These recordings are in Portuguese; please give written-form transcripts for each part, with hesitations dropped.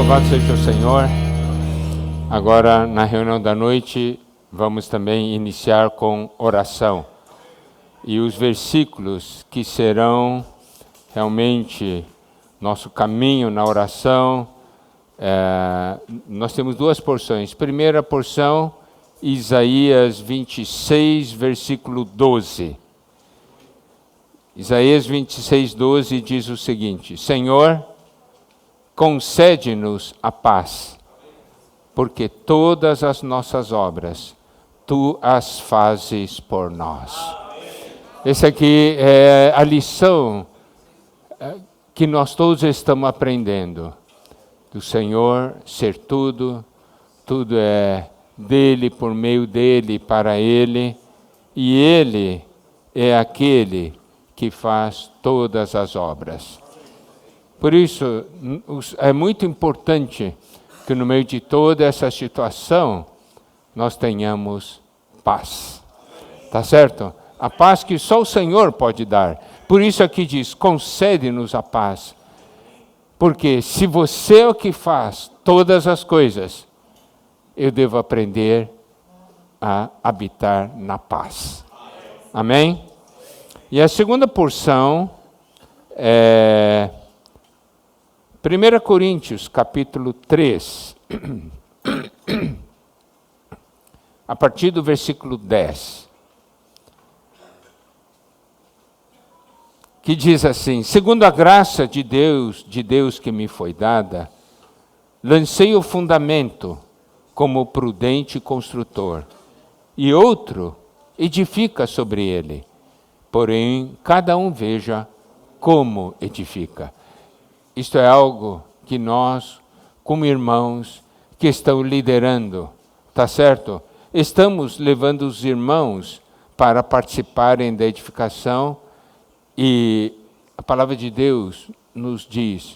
Louvado seja o Senhor. Agora, na reunião da noite, vamos também iniciar com oração. E os versículos que serão realmente nosso caminho na oração, nós temos duas porções. Primeira porção, Isaías 26, versículo 12. Isaías 26, 12 diz o seguinte: Senhor, concede-nos a paz, porque todas as nossas obras, Tu as fazes por nós. Essa aqui é a lição que nós todos estamos aprendendo. Do Senhor ser tudo, tudo é dele, por meio dele, para ele, e ele é aquele que faz todas as obras. Por isso, é muito importante que no meio de toda essa situação, nós tenhamos paz. Tá certo? A paz que só o Senhor pode dar. Por isso aqui diz, concede-nos a paz. Porque se você é o que faz todas as coisas, eu devo aprender a habitar na paz. Amém? E a segunda porção é 1 Coríntios, capítulo 3, a partir do versículo 10, que diz assim: segundo a graça de Deus que me foi dada, lancei o fundamento como prudente construtor, e outro edifica sobre ele, porém cada um veja como edifica. Isto é algo que nós, como irmãos que estão liderando, tá certo? Estamos levando os irmãos para participarem da edificação e a palavra de Deus nos diz,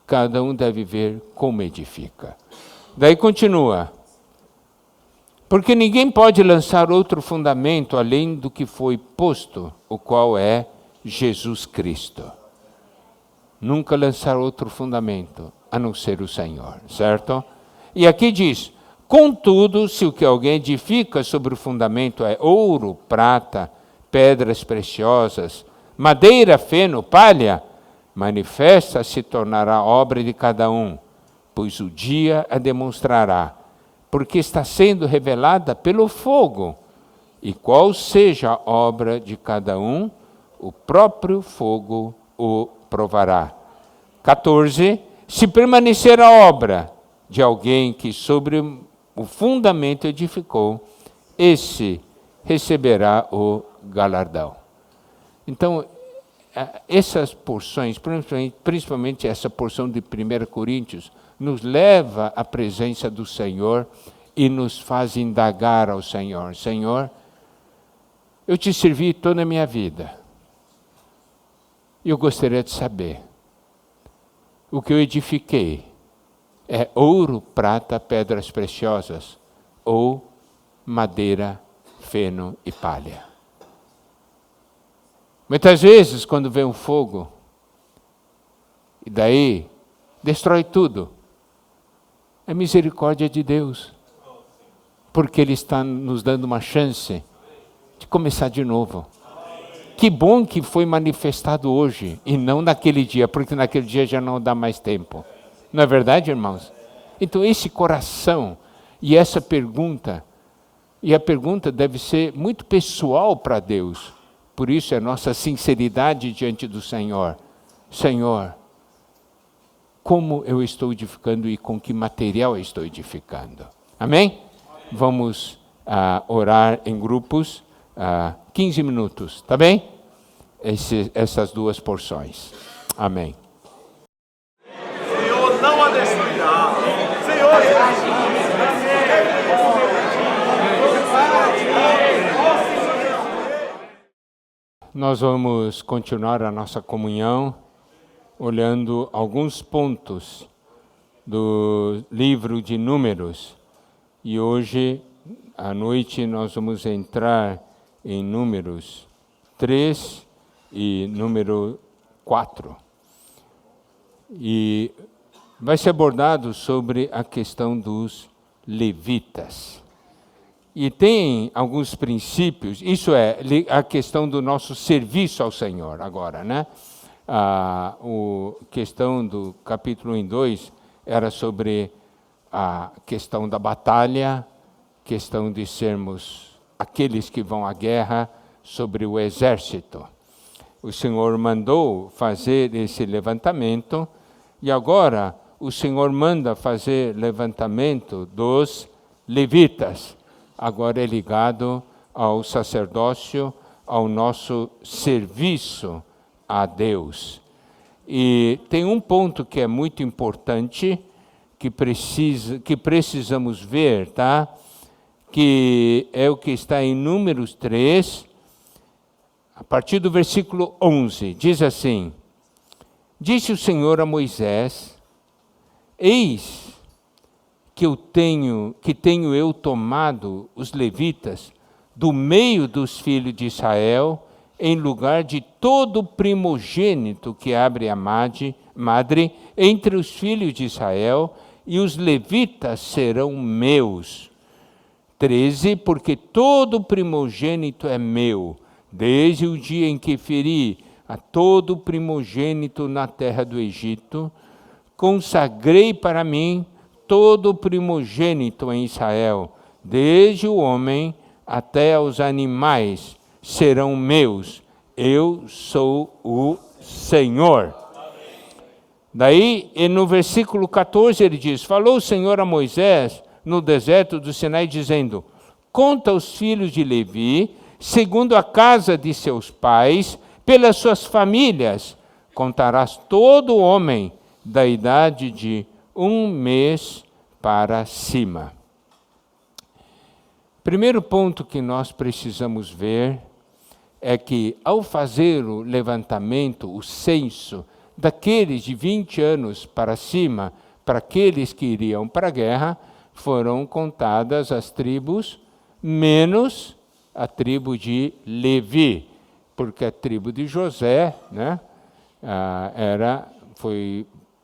cada um deve ver como edifica. Daí continua, porque ninguém pode lançar outro fundamento além do que foi posto, o qual é Jesus Cristo. Nunca lançar outro fundamento, a não ser o Senhor, certo? E aqui diz, contudo, se o que alguém edifica sobre o fundamento é ouro, prata, pedras preciosas, madeira, feno, palha, manifesta se tornará obra de cada um, pois o dia a demonstrará, porque está sendo revelada pelo fogo, e qual seja a obra de cada um, o próprio fogo o provará. 14. Se permanecer a obra de alguém que sobre o fundamento edificou, esse receberá o galardão. Então, essas porções, principalmente essa porção de 1 Coríntios, nos leva à presença do Senhor e nos faz indagar ao Senhor. Senhor, eu te servi toda a minha vida. Eu gostaria de saber, o que eu edifiquei é ouro, prata, pedras preciosas ou madeira, feno e palha? Muitas vezes, quando vem um fogo, e daí destrói tudo, é misericórdia de Deus, porque Ele está nos dando uma chance de começar de novo. Que bom que foi manifestado hoje e não naquele dia, porque naquele dia já não dá mais tempo. Não é verdade, irmãos? Então esse coração e essa pergunta, e a pergunta deve ser muito pessoal para Deus. Por isso é nossa sinceridade diante do Senhor. Senhor, como eu estou edificando e com que material eu estou edificando? Amém? Vamos orar em grupos. 15 minutos, tá bem? Essas duas porções. Amém. Senhor não a destruirá. Senhor, nós vamos continuar a nossa comunhão olhando alguns pontos do livro de Números. E hoje, à noite, nós vamos entrar em Números 3 e número 4. E vai ser abordado sobre a questão dos levitas. E tem alguns princípios, isso é, a questão do nosso serviço ao Senhor agora, né? A questão do capítulo 1 e 2 era sobre a questão da batalha, questão de sermos aqueles que vão à guerra, sobre o exército. O Senhor mandou fazer esse levantamento e agora o Senhor manda fazer levantamento dos levitas. Agora é ligado ao sacerdócio, ao nosso serviço a Deus. E tem um ponto que é muito importante, que precisamos ver, tá? Que é o que está em Números 3, a partir do versículo 11, diz assim: Disse o Senhor a Moisés: Eis que tenho eu tomado os levitas do meio dos filhos de Israel, em lugar de todo primogênito que abre a madre entre os filhos de Israel, e os levitas serão meus. 13, porque todo primogênito é meu, desde o dia em que feri a todo primogênito na terra do Egito, consagrei para mim todo primogênito em Israel, desde o homem até os animais, serão meus. Eu sou o Senhor. Daí, no versículo 14, ele diz: Falou o Senhor a Moisés no deserto do Sinai, dizendo: Conta os filhos de Levi, segundo a casa de seus pais, pelas suas famílias. Contarás todo homem da idade de 1 mês para cima. Primeiro ponto que nós precisamos ver é que, ao fazer o levantamento, o censo daqueles de 20 anos para cima, para aqueles que iriam para a guerra, foram contadas as tribos, menos a tribo de Levi, porque a tribo de José, né,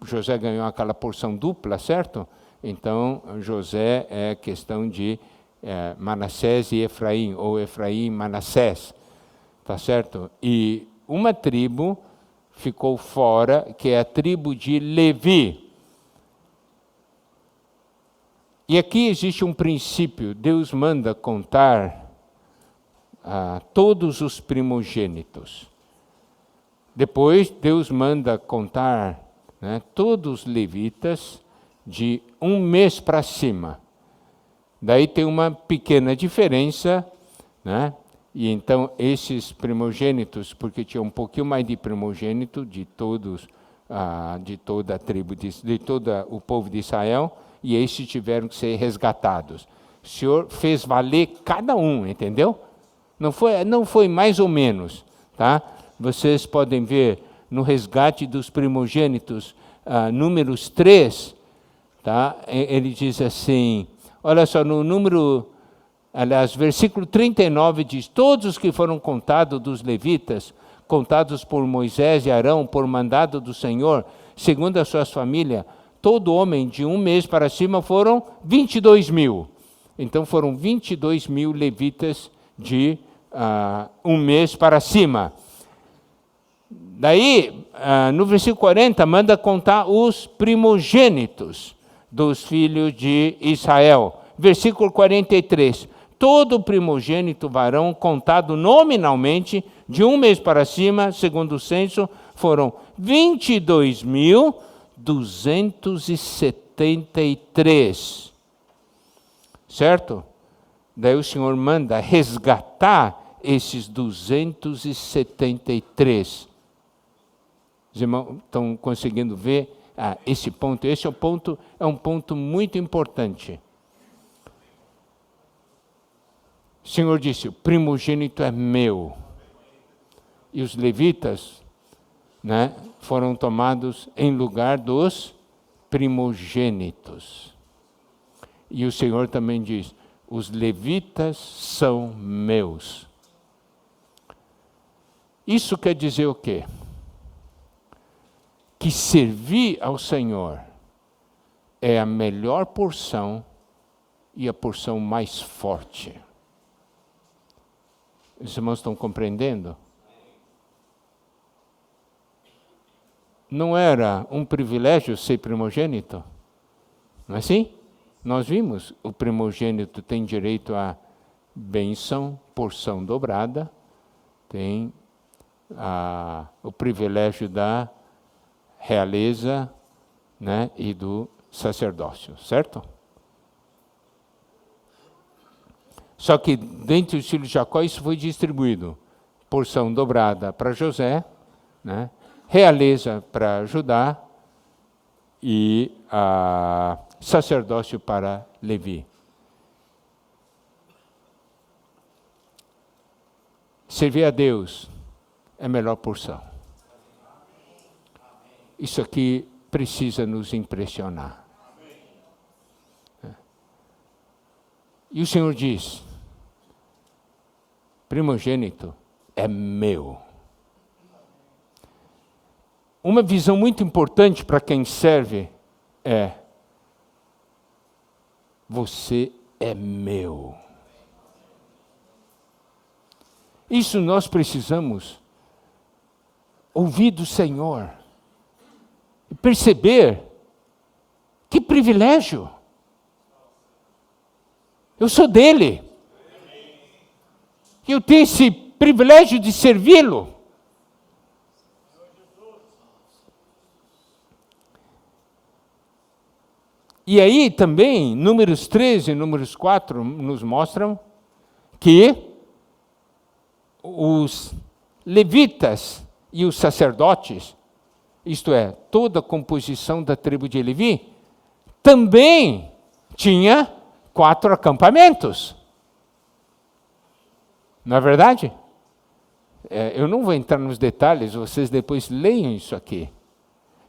José ganhou aquela porção dupla, certo? Então, José é questão de Manassés e Efraim, ou Efraim e Manassés, tá certo? E uma tribo ficou fora, que é a tribo de Levi. E aqui existe um princípio: Deus manda contar todos os primogênitos. Depois, Deus manda contar, né, todos os levitas de 1 mês para cima. Daí tem uma pequena diferença, né? E então esses primogênitos, porque tinha um pouquinho mais de primogênito de todos, de toda a tribo, de todo o povo de Israel, e esses tiveram que ser resgatados. O Senhor fez valer cada um, entendeu? Não foi mais ou menos, tá? Vocês podem ver no resgate dos primogênitos, Números 3, tá? Ele diz assim, olha só, versículo 39 diz: Todos os que foram contados dos levitas, contados por Moisés e Arão, por mandado do Senhor, segundo as suas famílias, todo homem de 1 mês para cima foram 22.000. Então foram 22.000 levitas de 1 mês para cima. Daí, no versículo 40, manda contar os primogênitos dos filhos de Israel. Versículo 43, todo primogênito varão contado nominalmente, de 1 mês para cima, segundo o censo, foram 22.273. Certo? Daí o Senhor manda resgatar esses 273. Os irmãos estão conseguindo ver esse ponto? Esse é um ponto muito importante. O Senhor disse: o primogênito é meu. E os levitas, né, foram tomados em lugar dos primogênitos. E o Senhor também diz: os levitas são meus. Isso quer dizer o quê? Que servir ao Senhor é a melhor porção e a porção mais forte. Os irmãos estão compreendendo? Não era um privilégio ser primogênito? Não é assim? Nós vimos, o primogênito tem direito a bênção, porção dobrada, tem o privilégio da realeza, né, e do sacerdócio, certo? Só que dentre os filhos de Jacó isso foi distribuído. Porção dobrada para José, né, realeza para Judá e sacerdócio para Levi. Servir a Deus é a melhor porção. Isso aqui precisa nos impressionar. E o Senhor diz, primogênito é meu. Uma visão muito importante para quem serve é, você é meu. Isso nós precisamos ouvir do Senhor. E perceber que privilégio. Eu sou dele. Eu tenho esse privilégio de servi-lo. E aí também, Números 13 e Números 4 nos mostram que os levitas e os sacerdotes, isto é, toda a composição da tribo de Levi, também tinha 4 acampamentos. Não é verdade? Eu não vou entrar nos detalhes, vocês depois leiam isso aqui.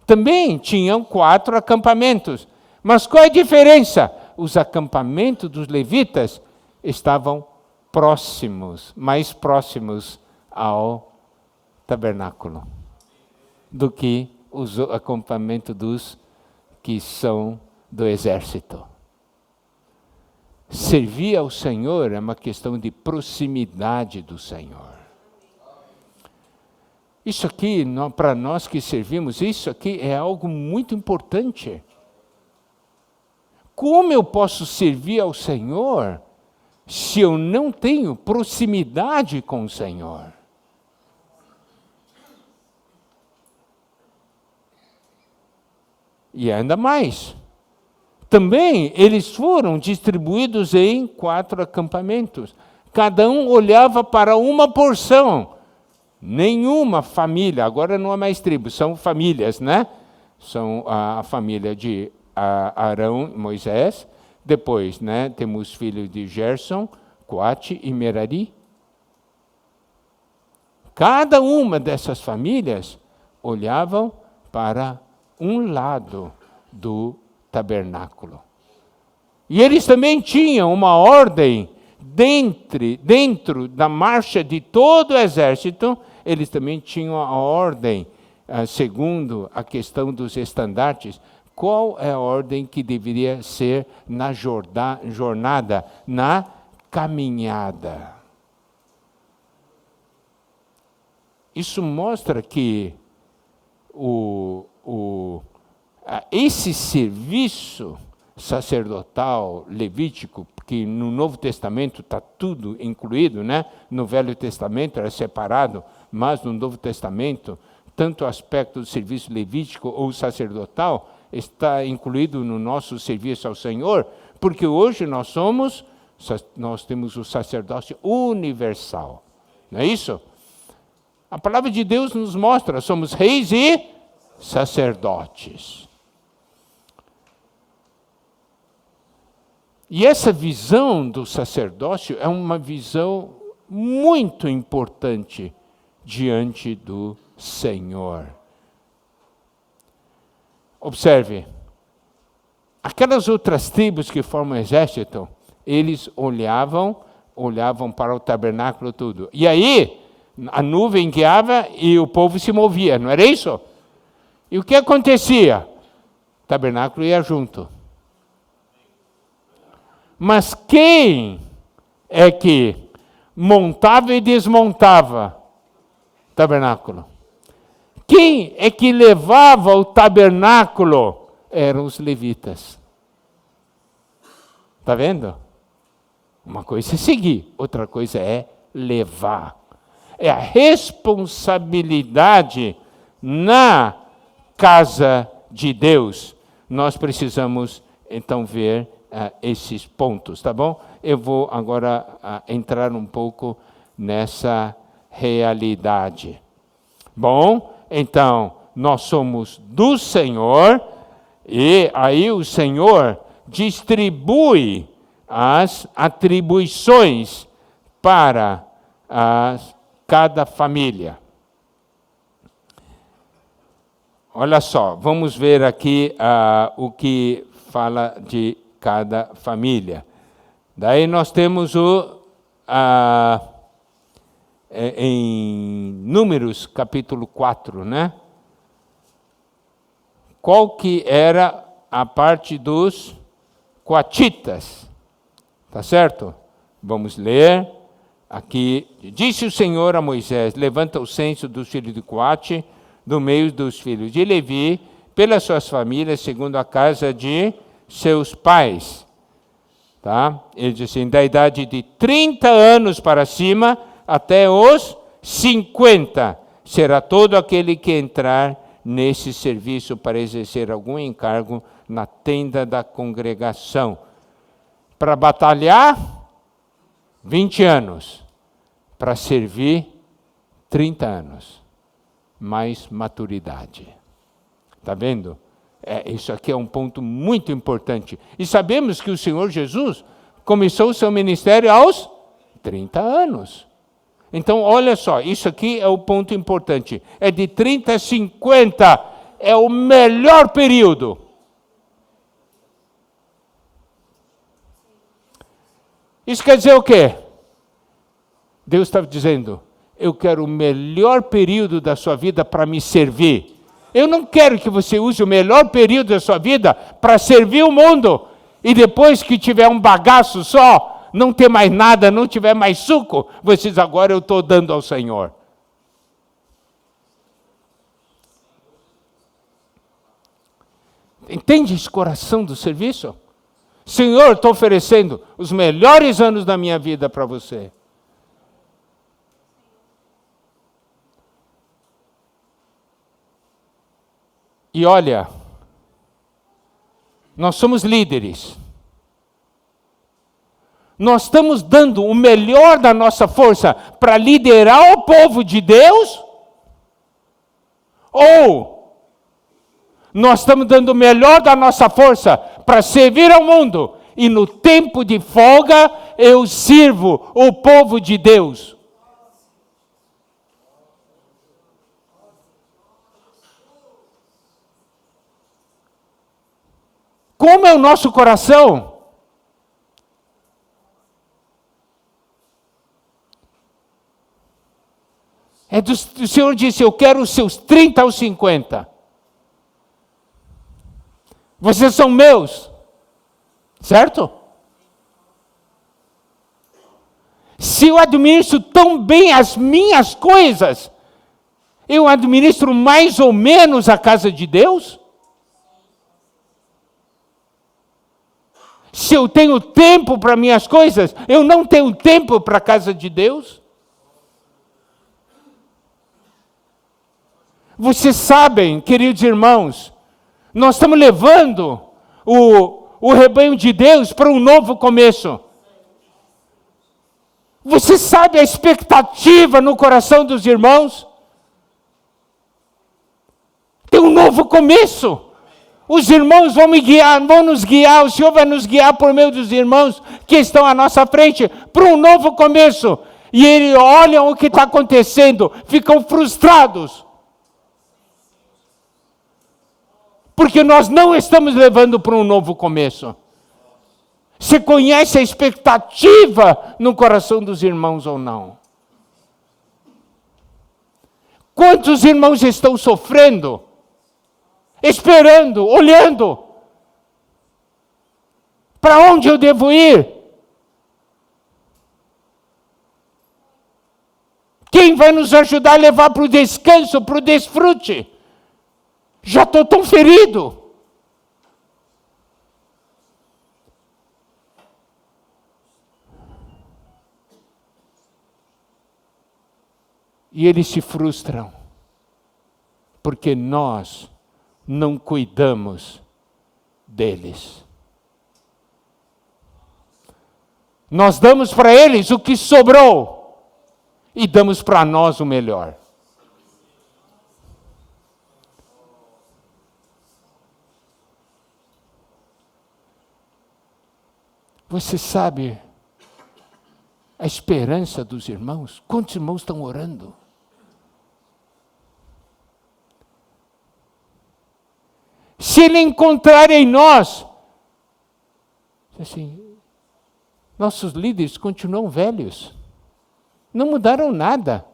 Também tinham 4 acampamentos. Mas qual é a diferença? Os acampamentos dos levitas estavam próximos, mais próximos ao tabernáculo do que os acampamentos dos que são do exército. Servir ao Senhor é uma questão de proximidade do Senhor. Isso aqui, para nós que servimos, isso aqui é algo muito importante. Como eu posso servir ao Senhor se eu não tenho proximidade com o Senhor? E ainda mais, também eles foram distribuídos em 4 acampamentos. Cada um olhava para uma porção. Nenhuma família, agora não é mais tribo, são famílias, né? São a família de Arão e Moisés. Depois, né, temos filhos de Gerson, Coate e Merari. Cada uma dessas famílias olhavam para um lado do tabernáculo. E eles também tinham uma ordem dentro da marcha de todo o exército, eles também tinham a ordem, segundo a questão dos estandartes, qual é a ordem que deveria ser na jornada, na caminhada. Isso mostra que esse serviço sacerdotal, levítico, que no Novo Testamento está tudo incluído, né? No Velho Testamento era separado, mas no Novo Testamento, tanto o aspecto do serviço levítico ou sacerdotal está incluído no nosso serviço ao Senhor, porque hoje nós temos o sacerdócio universal. Não é isso? A palavra de Deus nos mostra, somos reis e sacerdotes. E essa visão do sacerdócio é uma visão muito importante diante do Senhor. Observe, aquelas outras tribos que formam o exército, eles olhavam para o tabernáculo tudo. E aí, a nuvem guiava e o povo se movia, não era isso? E o que acontecia? O tabernáculo ia junto. Mas quem é que montava e desmontava o tabernáculo? Quem é que levava o tabernáculo? Eram os levitas. Está vendo? Uma coisa é seguir, outra coisa é levar. É a responsabilidade na casa de Deus. Nós precisamos, então, ver esses pontos, tá bom? Eu vou agora entrar um pouco nessa realidade. Bom, então, nós somos do Senhor, e aí o Senhor distribui as atribuições para cada família. Olha só, vamos ver aqui o que fala de cada família. Daí nós temos em Números, capítulo 4, né? Qual que era a parte dos coatitas? Tá certo? Vamos ler aqui. Disse o Senhor a Moisés: levanta o censo dos filhos de Coate, do meio dos filhos de Levi, pelas suas famílias, segundo a casa de seus pais. Tá? Ele diz assim: da idade de 30 anos para cima, até os 50, será todo aquele que entrar nesse serviço para exercer algum encargo na tenda da congregação. Para batalhar, 20 anos. Para servir, 30 anos. Mais maturidade. Está vendo? Isso aqui é um ponto muito importante. E sabemos que o Senhor Jesus começou o seu ministério aos 30 anos. Então, olha só, isso aqui é o ponto importante. É de 30 a 50, é o melhor período. Isso quer dizer o quê? Deus está dizendo: eu quero o melhor período da sua vida para me servir. Eu não quero que você use o melhor período da sua vida para servir o mundo. E depois que tiver um bagaço só, não ter mais nada, não tiver mais suco, você diz: agora eu estou dando ao Senhor. Entende esse coração do serviço? Senhor, estou oferecendo os melhores anos da minha vida para você. E olha, nós somos líderes. Nós estamos dando o melhor da nossa força para liderar o povo de Deus? Ou nós estamos dando o melhor da nossa força para servir ao mundo e no tempo de folga eu sirvo o povo de Deus? Como é o nosso coração? O Senhor disse: eu quero os seus 30 aos 50. Vocês são meus. Certo? Se eu administro tão bem as minhas coisas, eu administro mais ou menos a casa de Deus? Se eu tenho tempo para minhas coisas, eu não tenho tempo para a casa de Deus? Vocês sabem, queridos irmãos, nós estamos levando o rebanho de Deus para um novo começo. Você sabe a expectativa no coração dos irmãos? Tem um novo começo. Os irmãos vão nos guiar, o Senhor vai nos guiar por meio dos irmãos que estão à nossa frente para um novo começo. E eles olham o que está acontecendo, ficam frustrados. Porque nós não estamos levando para um novo começo. Você conhece a expectativa no coração dos irmãos ou não? Quantos irmãos estão sofrendo? Esperando, olhando. Para onde eu devo ir? Quem vai nos ajudar a levar para o descanso, para o desfrute? Já estou tão ferido. E eles se frustram, porque nós não cuidamos deles. Nós damos para eles o que sobrou e damos para nós o melhor. Você sabe a esperança dos irmãos? Quantos irmãos estão orando? Se ele encontrar em nós, assim, nossos líderes continuam velhos, não mudaram nada.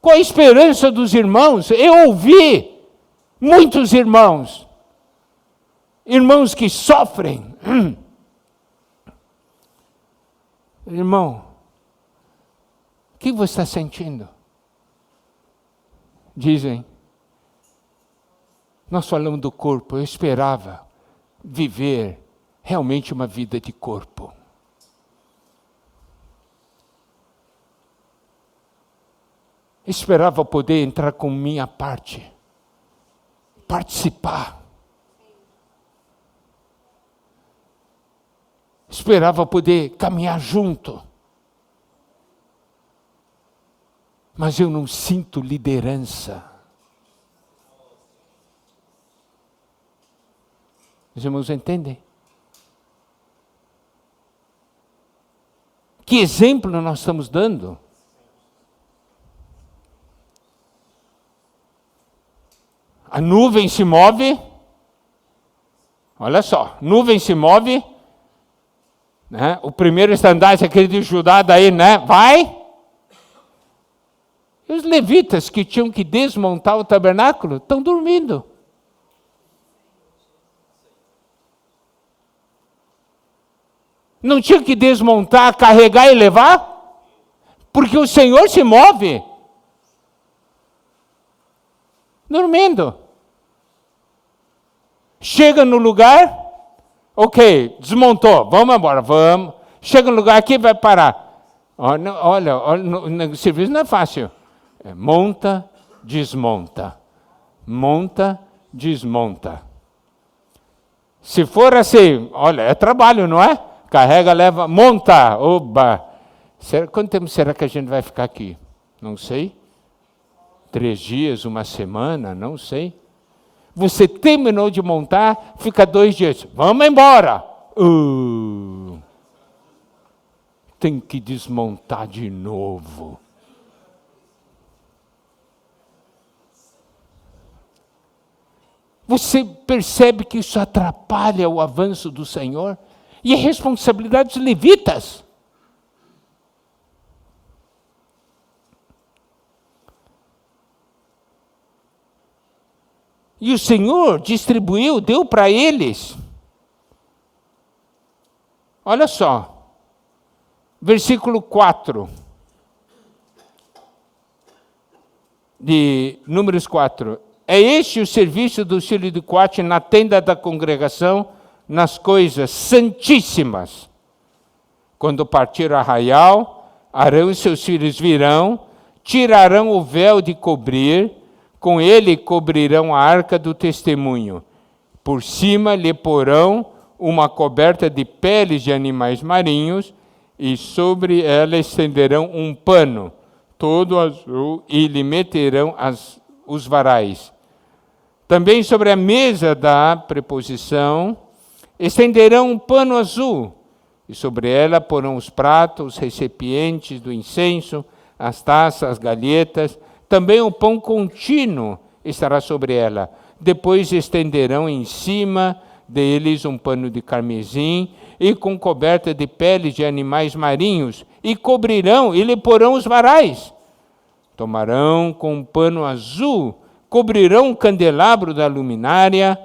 Qual a esperança dos irmãos? Eu ouvi muitos irmãos que sofrem. Irmão, o que você está sentindo? Dizem, nós falamos do corpo, eu esperava viver realmente uma vida de corpo. Esperava poder entrar com minha parte, participar. Esperava poder caminhar junto. Mas eu não sinto liderança. Os irmãos entendem? Que exemplo nós estamos dando? A nuvem se move. Olha só, nuvem se move. Né? O primeiro estandarte, aquele de Judá, daí, né? Vai. E os levitas que tinham que desmontar o tabernáculo estão dormindo. Não tinha que desmontar, carregar e levar? Porque o Senhor se move. Dormindo. Chega no lugar, ok, desmontou, vamos embora, vamos. Chega no lugar aqui, vai parar. Olha, o serviço não é fácil. Monta, desmonta. Monta, desmonta. Se for assim, olha, é trabalho, não é? Carrega, leva, monta, oba. Quanto tempo será que a gente vai ficar aqui? Não sei. 3 dias, 1 semana, não sei. Você terminou de montar, fica 2 dias. Vamos embora. Tem que desmontar de novo. Você percebe que isso atrapalha o avanço do Senhor? E é responsabilidade dos levitas. E o Senhor distribuiu, deu para eles. Olha só, versículo 4, de Números 4. É este o serviço do filho de Coate na tenda da congregação, nas coisas santíssimas. Quando partir o arraial, Arão e seus filhos virão, tirarão o véu de cobrir, com ele cobrirão a arca do testemunho. Por cima lhe porão uma coberta de peles de animais marinhos, e sobre ela estenderão um pano, todo azul, e lhe meterão os varais. Também sobre a mesa da preposição, estenderão um pano azul, e sobre ela porão os pratos, os recipientes do incenso, as taças, as galhetas. Também o pão contínuo estará sobre ela. Depois estenderão em cima deles um pano de carmesim e com coberta de peles de animais marinhos, e cobrirão e lhe porão os varais. Tomarão com um pano azul, cobrirão o candelabro da luminária,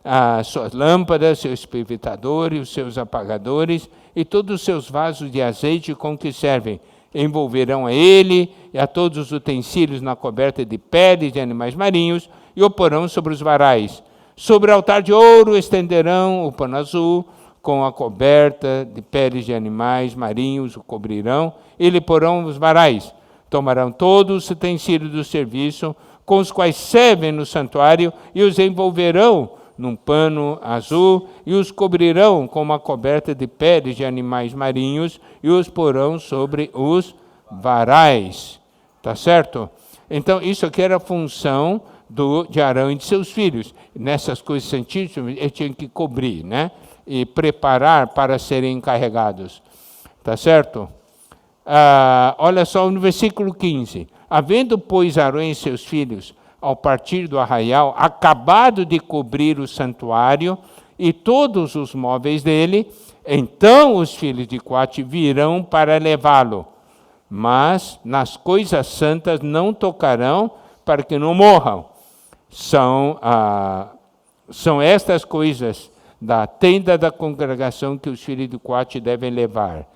as suas lâmpadas, seus pivotadores, os seus apagadores e todos os seus vasos de azeite com que servem. Envolverão a ele e a todos os utensílios na coberta de peles de animais marinhos e o porão sobre os varais. Sobre o altar de ouro estenderão o pano azul com a coberta de peles de animais marinhos, o cobrirão e lhe porão os varais. Tomarão todos os utensílios do serviço com os quais servem no santuário e os envolverão num pano azul e os cobrirão com uma coberta de peles de animais marinhos e os porão sobre os varais. Tá certo? Então, isso aqui era a função de Arão e de seus filhos. Nessas coisas santíssimas, eles tinham que cobrir, né? E preparar para serem encarregados. Tá certo? Olha só no versículo 15. Havendo, pois, Arão e seus filhos, ao partir do arraial, acabado de cobrir o santuário e todos os móveis dele, então os filhos de Coate virão para levá-lo. Mas nas coisas santas não tocarão para que não morram. São estas coisas da tenda da congregação que os filhos de Coate devem levar.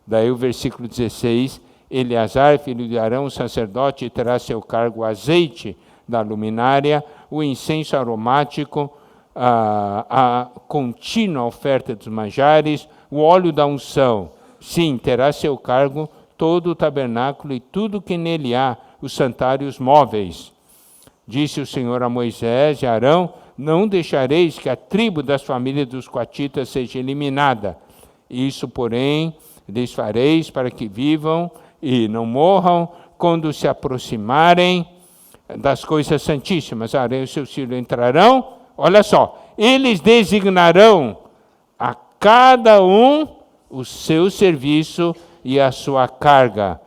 Daí o versículo 16, Eleazar, filho de Arão, sacerdote, terá a seu cargo o azeite da luminária, o incenso aromático, a contínua oferta dos manjares, o óleo da unção. Sim, terá a seu cargo todo o tabernáculo e tudo que nele há, os santuários móveis. Disse o Senhor a Moisés e a Arão, não deixareis que a tribo das famílias dos coatitas seja eliminada. Isso, porém, lhes fareis para que vivam e não morram quando se aproximarem das coisas santíssimas. Arão e seus filhos entrarão, olha só, eles designarão a cada um o seu serviço e a sua carga.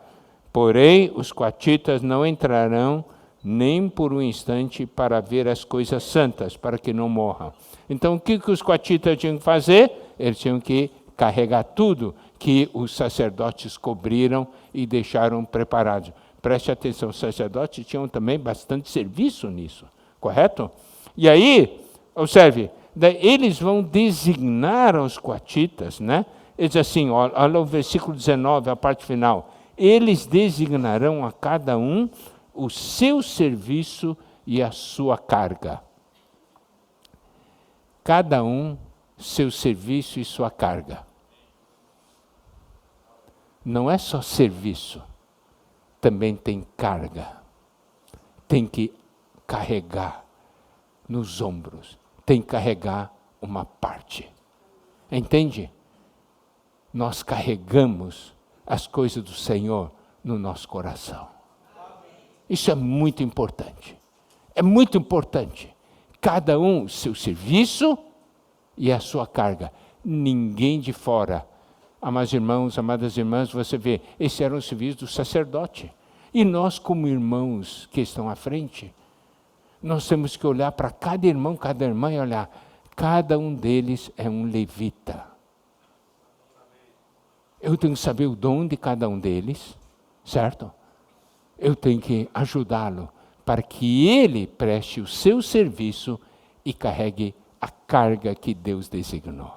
Porém, os coatitas não entrarão nem por um instante para ver as coisas santas, para que não morram. Então, o que os coatitas tinham que fazer? Eles tinham que carregar tudo que os sacerdotes cobriram e deixaram preparados. Preste atenção, os sacerdotes tinham também bastante serviço nisso, correto? E aí, observe, eles vão designar os coatitas, né? Ele diz assim, olha o versículo 19, a parte final. Eles designarão a cada um o seu serviço e a sua carga. Cada um, seu serviço e sua carga. Não é só serviço, também tem carga. Tem que carregar nos ombros, tem que carregar uma parte. Entende? Nós carregamos as coisas do Senhor no nosso coração. Isso é muito importante. É muito importante. Cada um seu serviço e a sua carga. Ninguém de fora. Amados irmãos, amadas irmãs, você vê, esse era o serviço do sacerdote. E nós, como irmãos que estão à frente, nós temos que olhar para cada irmão, cada irmã e olhar, cada um deles é um levita. Eu tenho que saber o dom de cada um deles, certo? Eu tenho que ajudá-lo para que ele preste o seu serviço e carregue a carga que Deus designou.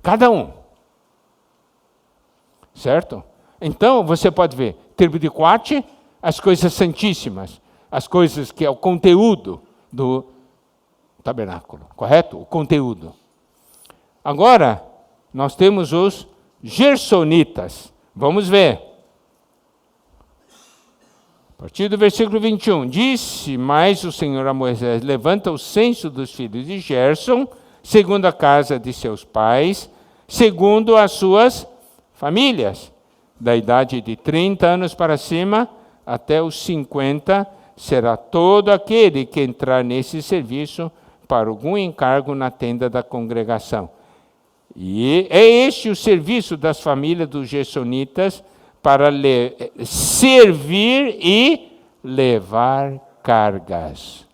Cada um. Certo? Então, você pode ver, tribo de Coate, as coisas santíssimas, as coisas que é o conteúdo do tabernáculo, correto? O conteúdo. Agora, nós temos os gersonitas. Vamos ver. A partir do versículo 21. Disse mais o Senhor a Moisés, levanta o censo dos filhos de Gerson, segundo a casa de seus pais, segundo as suas famílias, da idade de 30 anos para cima, até os 50, será todo aquele que entrar nesse serviço para algum encargo na tenda da congregação. E é este o serviço das famílias dos gersonitas para servir e levar cargas.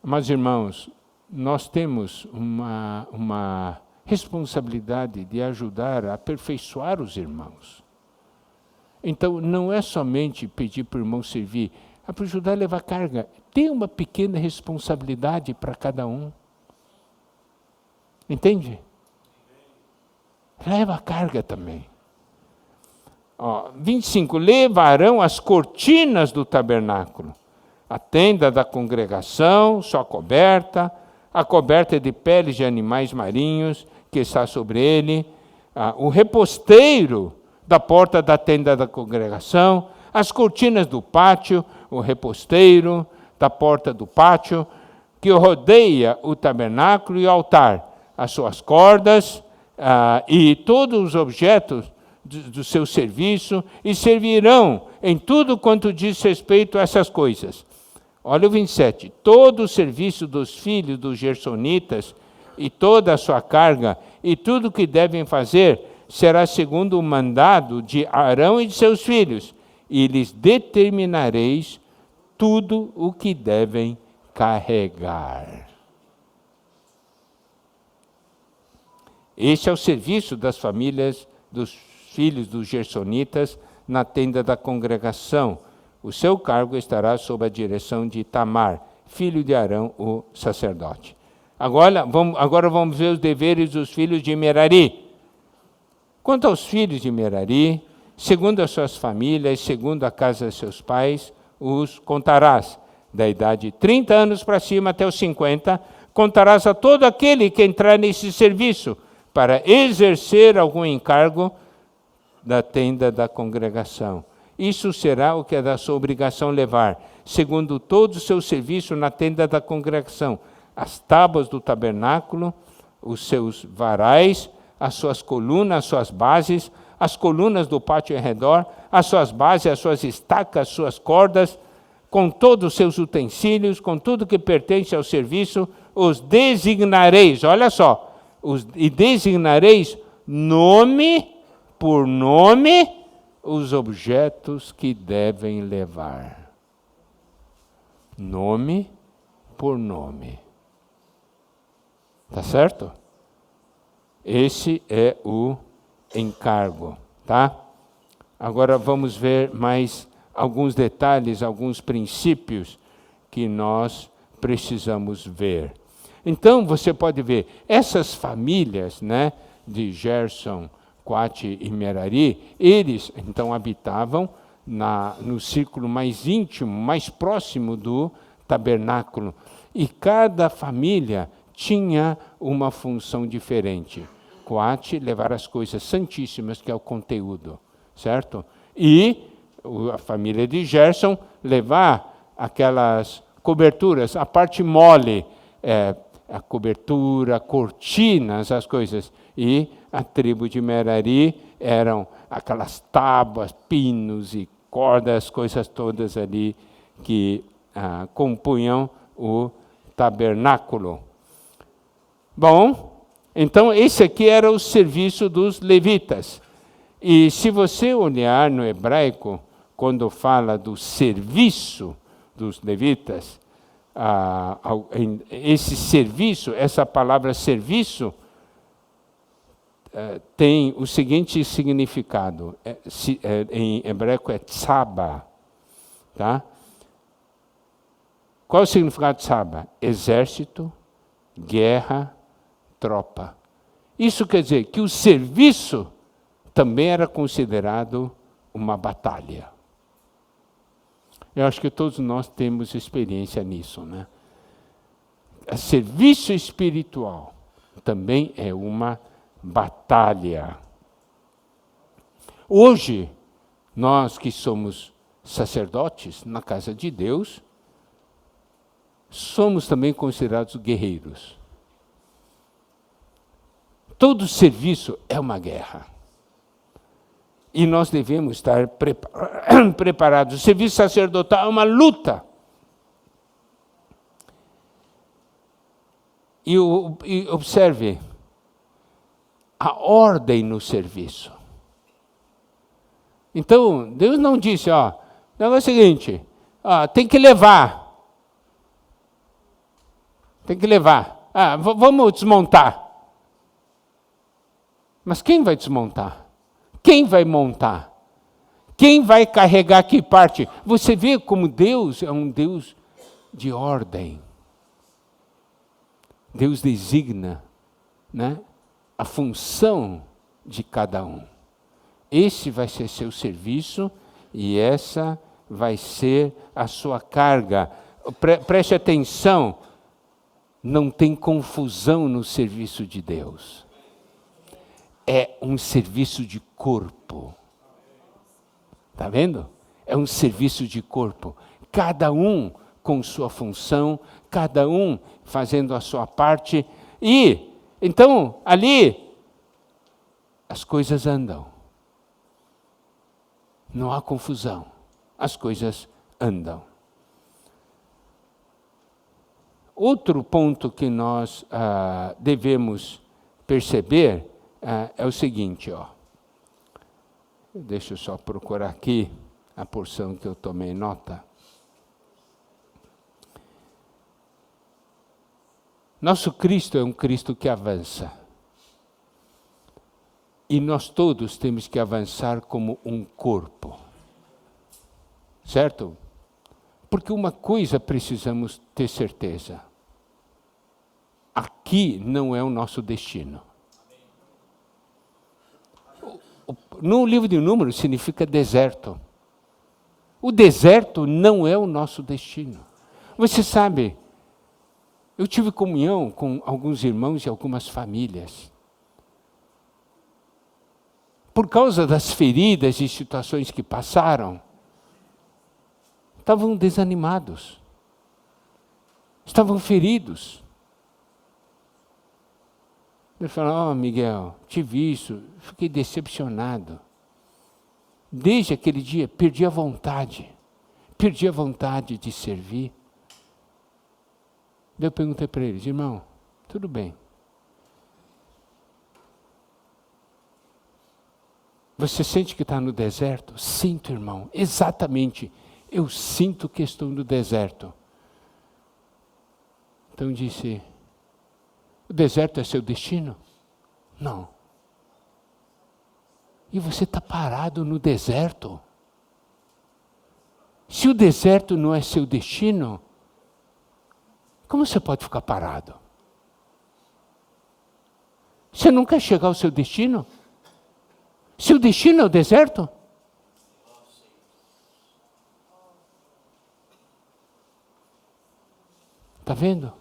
Mas, irmãos, nós temos uma responsabilidade de ajudar a aperfeiçoar os irmãos. Então, não é somente pedir para o irmão servir, é para ajudar a levar carga. Tem uma pequena responsabilidade para cada um. Entende? Leva a carga também. 25. Levarão as cortinas do tabernáculo, a tenda da congregação, sua coberta, a coberta de peles de animais marinhos que está sobre ele, o reposteiro da porta da tenda da congregação, as cortinas do pátio, o reposteiro da porta do pátio, que rodeia o tabernáculo e o altar, as suas cordas e todos os objetos do seu serviço, e servirão em tudo quanto diz respeito a essas coisas. Olha o 27. Todo o serviço dos filhos dos gersonitas e toda a sua carga e tudo o que devem fazer será segundo o mandado de Arão e de seus filhos, e lhes determinareis tudo o que devem carregar. Este é o serviço das famílias dos filhos dos gersonitas na tenda da congregação. O seu cargo estará sob a direção de Itamar, filho de Arão, o sacerdote. Agora vamos ver os deveres dos filhos de Merari. Quanto aos filhos de Merari, segundo as suas famílias, segundo a casa de seus pais, os contarás. Da idade de 30 anos para cima até os 50, contarás a todo aquele que entrar nesse serviço para exercer algum encargo da tenda da congregação. Isso será o que é da sua obrigação levar, segundo todo o seu serviço na tenda da congregação, as tábuas do tabernáculo, os seus varais, as suas colunas, as suas bases, as colunas do pátio em redor, as suas bases, as suas estacas, as suas cordas, com todos os seus utensílios, com tudo que pertence ao serviço, os designareis, olha só, e designareis nome por nome os objetos que devem levar. Nome por nome. Tá certo? Esse é o encargo, tá? Agora vamos ver mais alguns detalhes, alguns princípios que nós precisamos ver. Então, você pode ver, essas famílias, né, de Gerson, Coate e Merari, eles então habitavam no círculo mais íntimo, mais próximo do tabernáculo. E cada família tinha uma função diferente. Coate, levar as coisas santíssimas, que é o conteúdo, certo? E a família de Gerson, levar aquelas coberturas, a parte mole, a cobertura, cortinas, as coisas. E a tribo de Merari eram aquelas tábuas, pinos e cordas, coisas todas ali que compunham o tabernáculo. Bom, então esse aqui era o serviço dos levitas. E se você olhar no hebraico, quando fala do serviço dos levitas, esse serviço, essa palavra serviço, tem o seguinte significado, em hebraico é tzaba, tá? Qual é o significado de tzaba? Exército, guerra, tropa. Isso quer dizer que o serviço também era considerado uma batalha. Eu acho que todos nós temos experiência nisso, né? O serviço espiritual também é uma batalha. Hoje, nós que somos sacerdotes na casa de Deus, somos também considerados guerreiros. Todo serviço é uma guerra. E nós devemos estar preparados. O serviço sacerdotal é uma luta. E observe a ordem no serviço. Então, Deus não disse, o negócio é o seguinte, tem que levar. Tem que levar. Vamos desmontar. Mas quem vai desmontar? Quem vai montar? Quem vai carregar que parte? Você vê como Deus é um Deus de ordem. Deus designa, né, a função de cada um. Esse vai ser seu serviço e essa vai ser a sua carga. Preste atenção, não tem confusão no serviço de Deus. É um serviço de corpo. Está vendo? É um serviço de corpo. Cada um com sua função, cada um fazendo a sua parte. E, então, ali, as coisas andam. Não há confusão. As coisas andam. Outro ponto que nós devemos perceber é o seguinte, ó. Deixa eu só procurar aqui a porção que eu tomei nota. Nosso Cristo é um Cristo que avança. E nós todos temos que avançar como um corpo. Certo? Porque uma coisa precisamos ter certeza. Aqui não é o nosso destino. No livro de Números significa deserto. O deserto não é o nosso destino. Você sabe, eu tive comunhão com alguns irmãos e algumas famílias. Por causa das feridas e situações que passaram, estavam desanimados. Estavam feridos. Ele falou, oh, Miguel, tive isso, fiquei decepcionado. Desde aquele dia, perdi a vontade de servir. Daí eu perguntei para eles, irmão, tudo bem. Você sente que está no deserto? Sinto, irmão, exatamente. Eu sinto que estou no deserto. Então disse, o deserto é seu destino? Não. E você está parado no deserto? Se o deserto não é seu destino, como você pode ficar parado? Você não quer chegar ao seu destino? Se o destino é o deserto? Está vendo?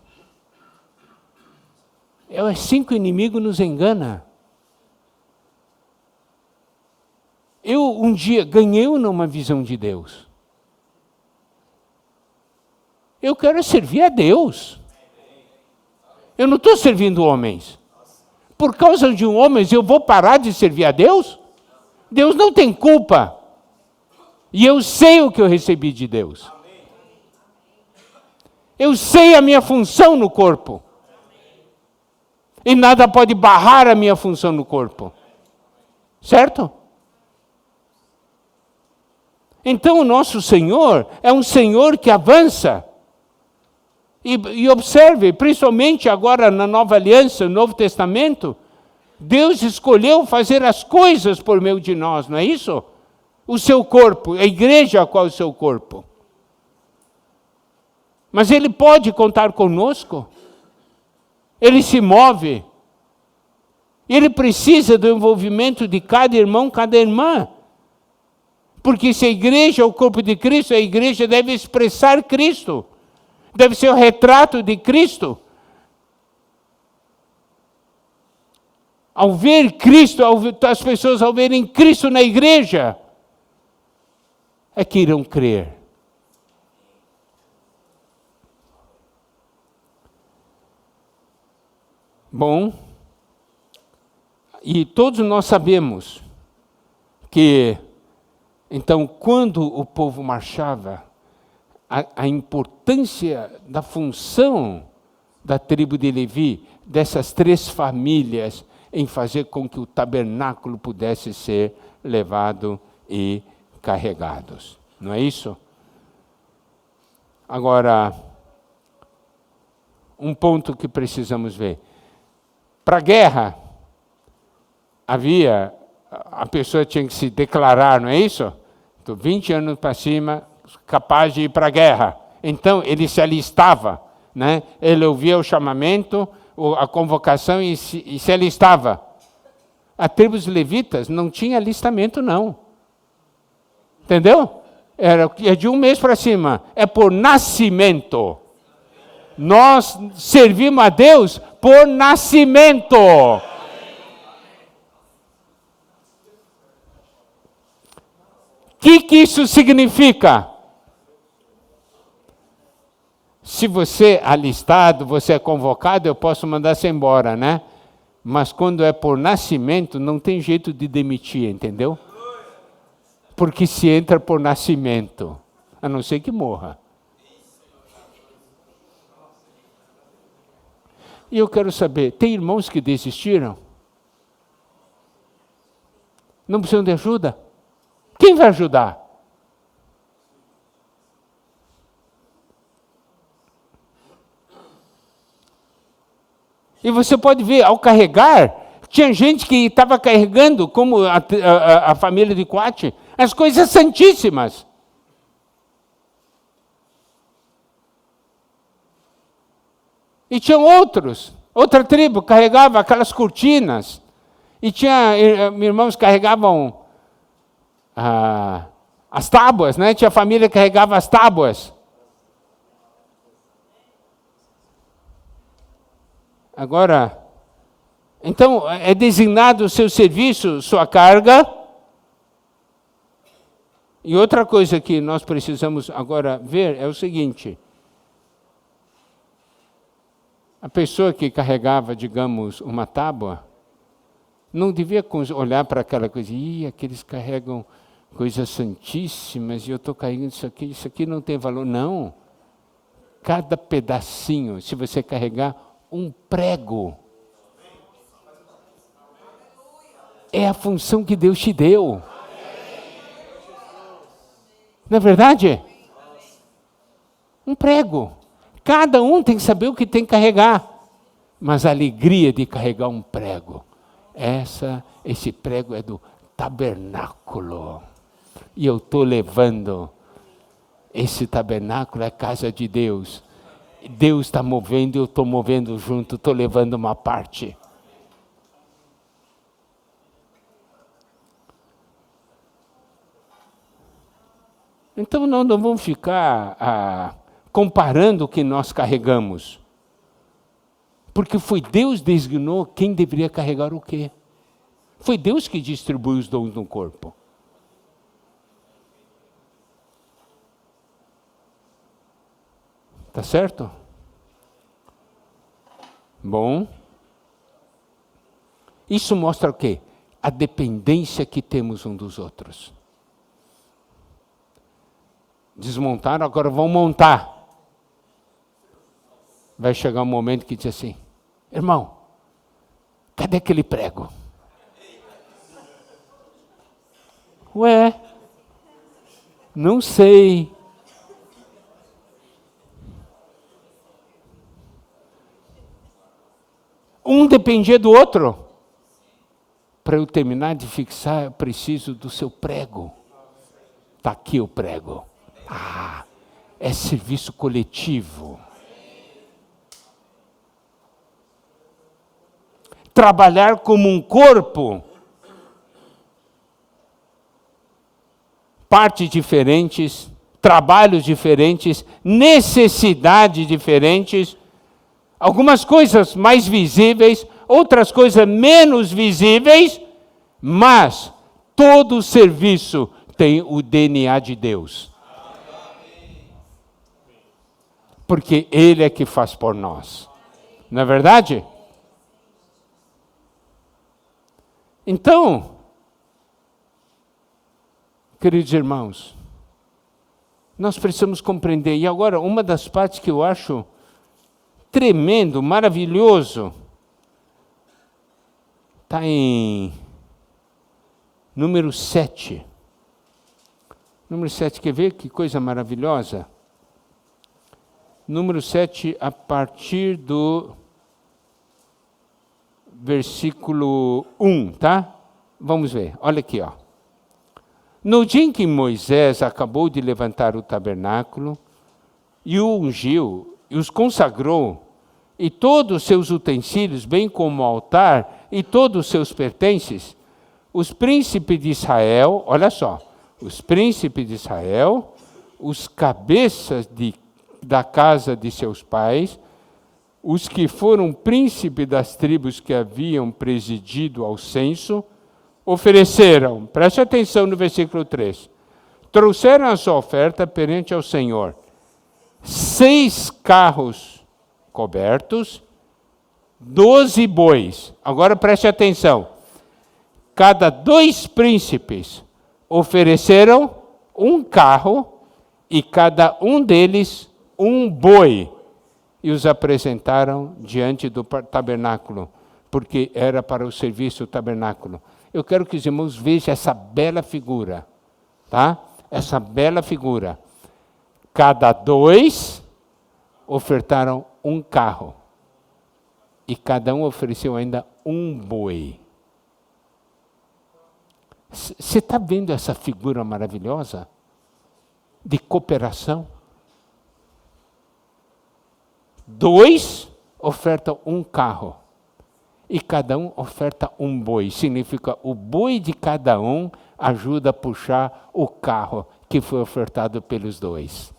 É assim que o inimigo nos engana. Eu um dia ganhei numa visão de Deus. Eu quero servir a Deus. Eu não estou servindo homens. Por causa de homens eu vou parar de servir a Deus? Deus não tem culpa. E eu sei o que eu recebi de Deus. Eu sei a minha função no corpo. E nada pode barrar a minha função no corpo. Certo? Então o nosso Senhor é um Senhor que avança. E observe, principalmente agora na Nova Aliança, no Novo Testamento, Deus escolheu fazer as coisas por meio de nós, não é isso? O seu corpo, a igreja qual é o seu corpo. Mas Ele pode contar conosco. Ele se move. Ele precisa do envolvimento de cada irmão, cada irmã. Porque se a igreja é o corpo de Cristo, a igreja deve expressar Cristo. Deve ser o retrato de Cristo. Ao ver Cristo, as pessoas ao verem Cristo na igreja, é que irão crer. Bom, e todos nós sabemos que, então, quando o povo marchava, a importância da função da tribo de Levi, dessas 3 famílias, em fazer com que o tabernáculo pudesse ser levado e carregados. Não é isso? Agora, um ponto que precisamos ver. Para a guerra, a pessoa tinha que se declarar, não é isso? Estou 20 anos para cima, capaz de ir para a guerra. Então, ele se alistava, né? Ele ouvia o chamamento, a convocação e se alistava. A tribo dos levitas não tinha alistamento, não. Entendeu? É de um mês para cima. É por nascimento. Nós servimos a Deus por nascimento. O que isso significa? Se você é alistado, você é convocado, eu posso mandar você embora, né? Mas quando é por nascimento, não tem jeito de demitir, entendeu? Porque se entra por nascimento, a não ser que morra. E eu quero saber, tem irmãos que desistiram? Não precisam de ajuda? Quem vai ajudar? E você pode ver, ao carregar, tinha gente que estava carregando, como a família de Coate, as coisas santíssimas. E tinham outra tribo carregava aquelas cortinas. E tinha irmãos que carregavam as tábuas, né? Tinha família que carregava as tábuas. Agora, então, é designado o seu serviço, sua carga. E outra coisa que nós precisamos agora ver é o seguinte. A pessoa que carregava, digamos, uma tábua, não devia olhar para aquela coisa, aqueles carregam coisas santíssimas, e eu estou carregando isso aqui não tem valor. Não. Cada pedacinho, se você carregar um prego, é a função que Deus te deu. Não é verdade? Um prego. Cada um tem que saber o que tem que carregar. Mas a alegria de carregar um prego, esse prego é do tabernáculo. E eu estou levando, esse tabernáculo é a casa de Deus. Deus está movendo e eu estou movendo junto, estou levando uma parte. Então nós não vamos ficar comparando o que nós carregamos. Porque foi Deus que designou quem deveria carregar o quê. Foi Deus que distribuiu os dons no corpo. Tá certo? Bom. Isso mostra o quê? A dependência que temos um dos outros. Desmontaram, agora vão montar. Vai chegar um momento que diz assim, irmão, cadê aquele prego? Ué, não sei. Um dependia do outro. Para eu terminar de fixar, eu preciso do seu prego. Está aqui o prego. É serviço coletivo. Trabalhar como um corpo. Partes diferentes, trabalhos diferentes, necessidades diferentes. Algumas coisas mais visíveis, outras coisas menos visíveis, mas todo o serviço tem o DNA de Deus. Porque Ele é que faz por nós. Não é verdade? Então, queridos irmãos, nós precisamos compreender. E agora, uma das partes que eu acho tremendo, maravilhoso, está em número 7. Número 7, quer ver que coisa maravilhosa? Número 7, a partir do versículo 1, tá? Vamos ver, olha aqui, ó. No dia em que Moisés acabou de levantar o tabernáculo, e o ungiu, e os consagrou, e todos os seus utensílios, bem como o altar, e todos os seus pertences, os príncipes de Israel, olha só, os príncipes de Israel, os cabeças da casa de seus pais, os que foram príncipes das tribos que haviam presidido ao censo, ofereceram, preste atenção no versículo 3, trouxeram a sua oferta perante ao Senhor, 6 carros cobertos, 12 bois. Agora preste atenção, cada 2 príncipes ofereceram um carro e cada um deles um boi, e os apresentaram diante do tabernáculo, porque era para o serviço do tabernáculo. Eu quero que os irmãos vejam essa bela figura, tá? Essa bela figura. Cada 2 ofertaram um carro, e cada um ofereceu ainda um boi. Você está vendo essa figura maravilhosa de cooperação? 2 ofertam um carro e cada um oferta um boi. Significa o boi de cada um ajuda a puxar o carro que foi ofertado pelos 2.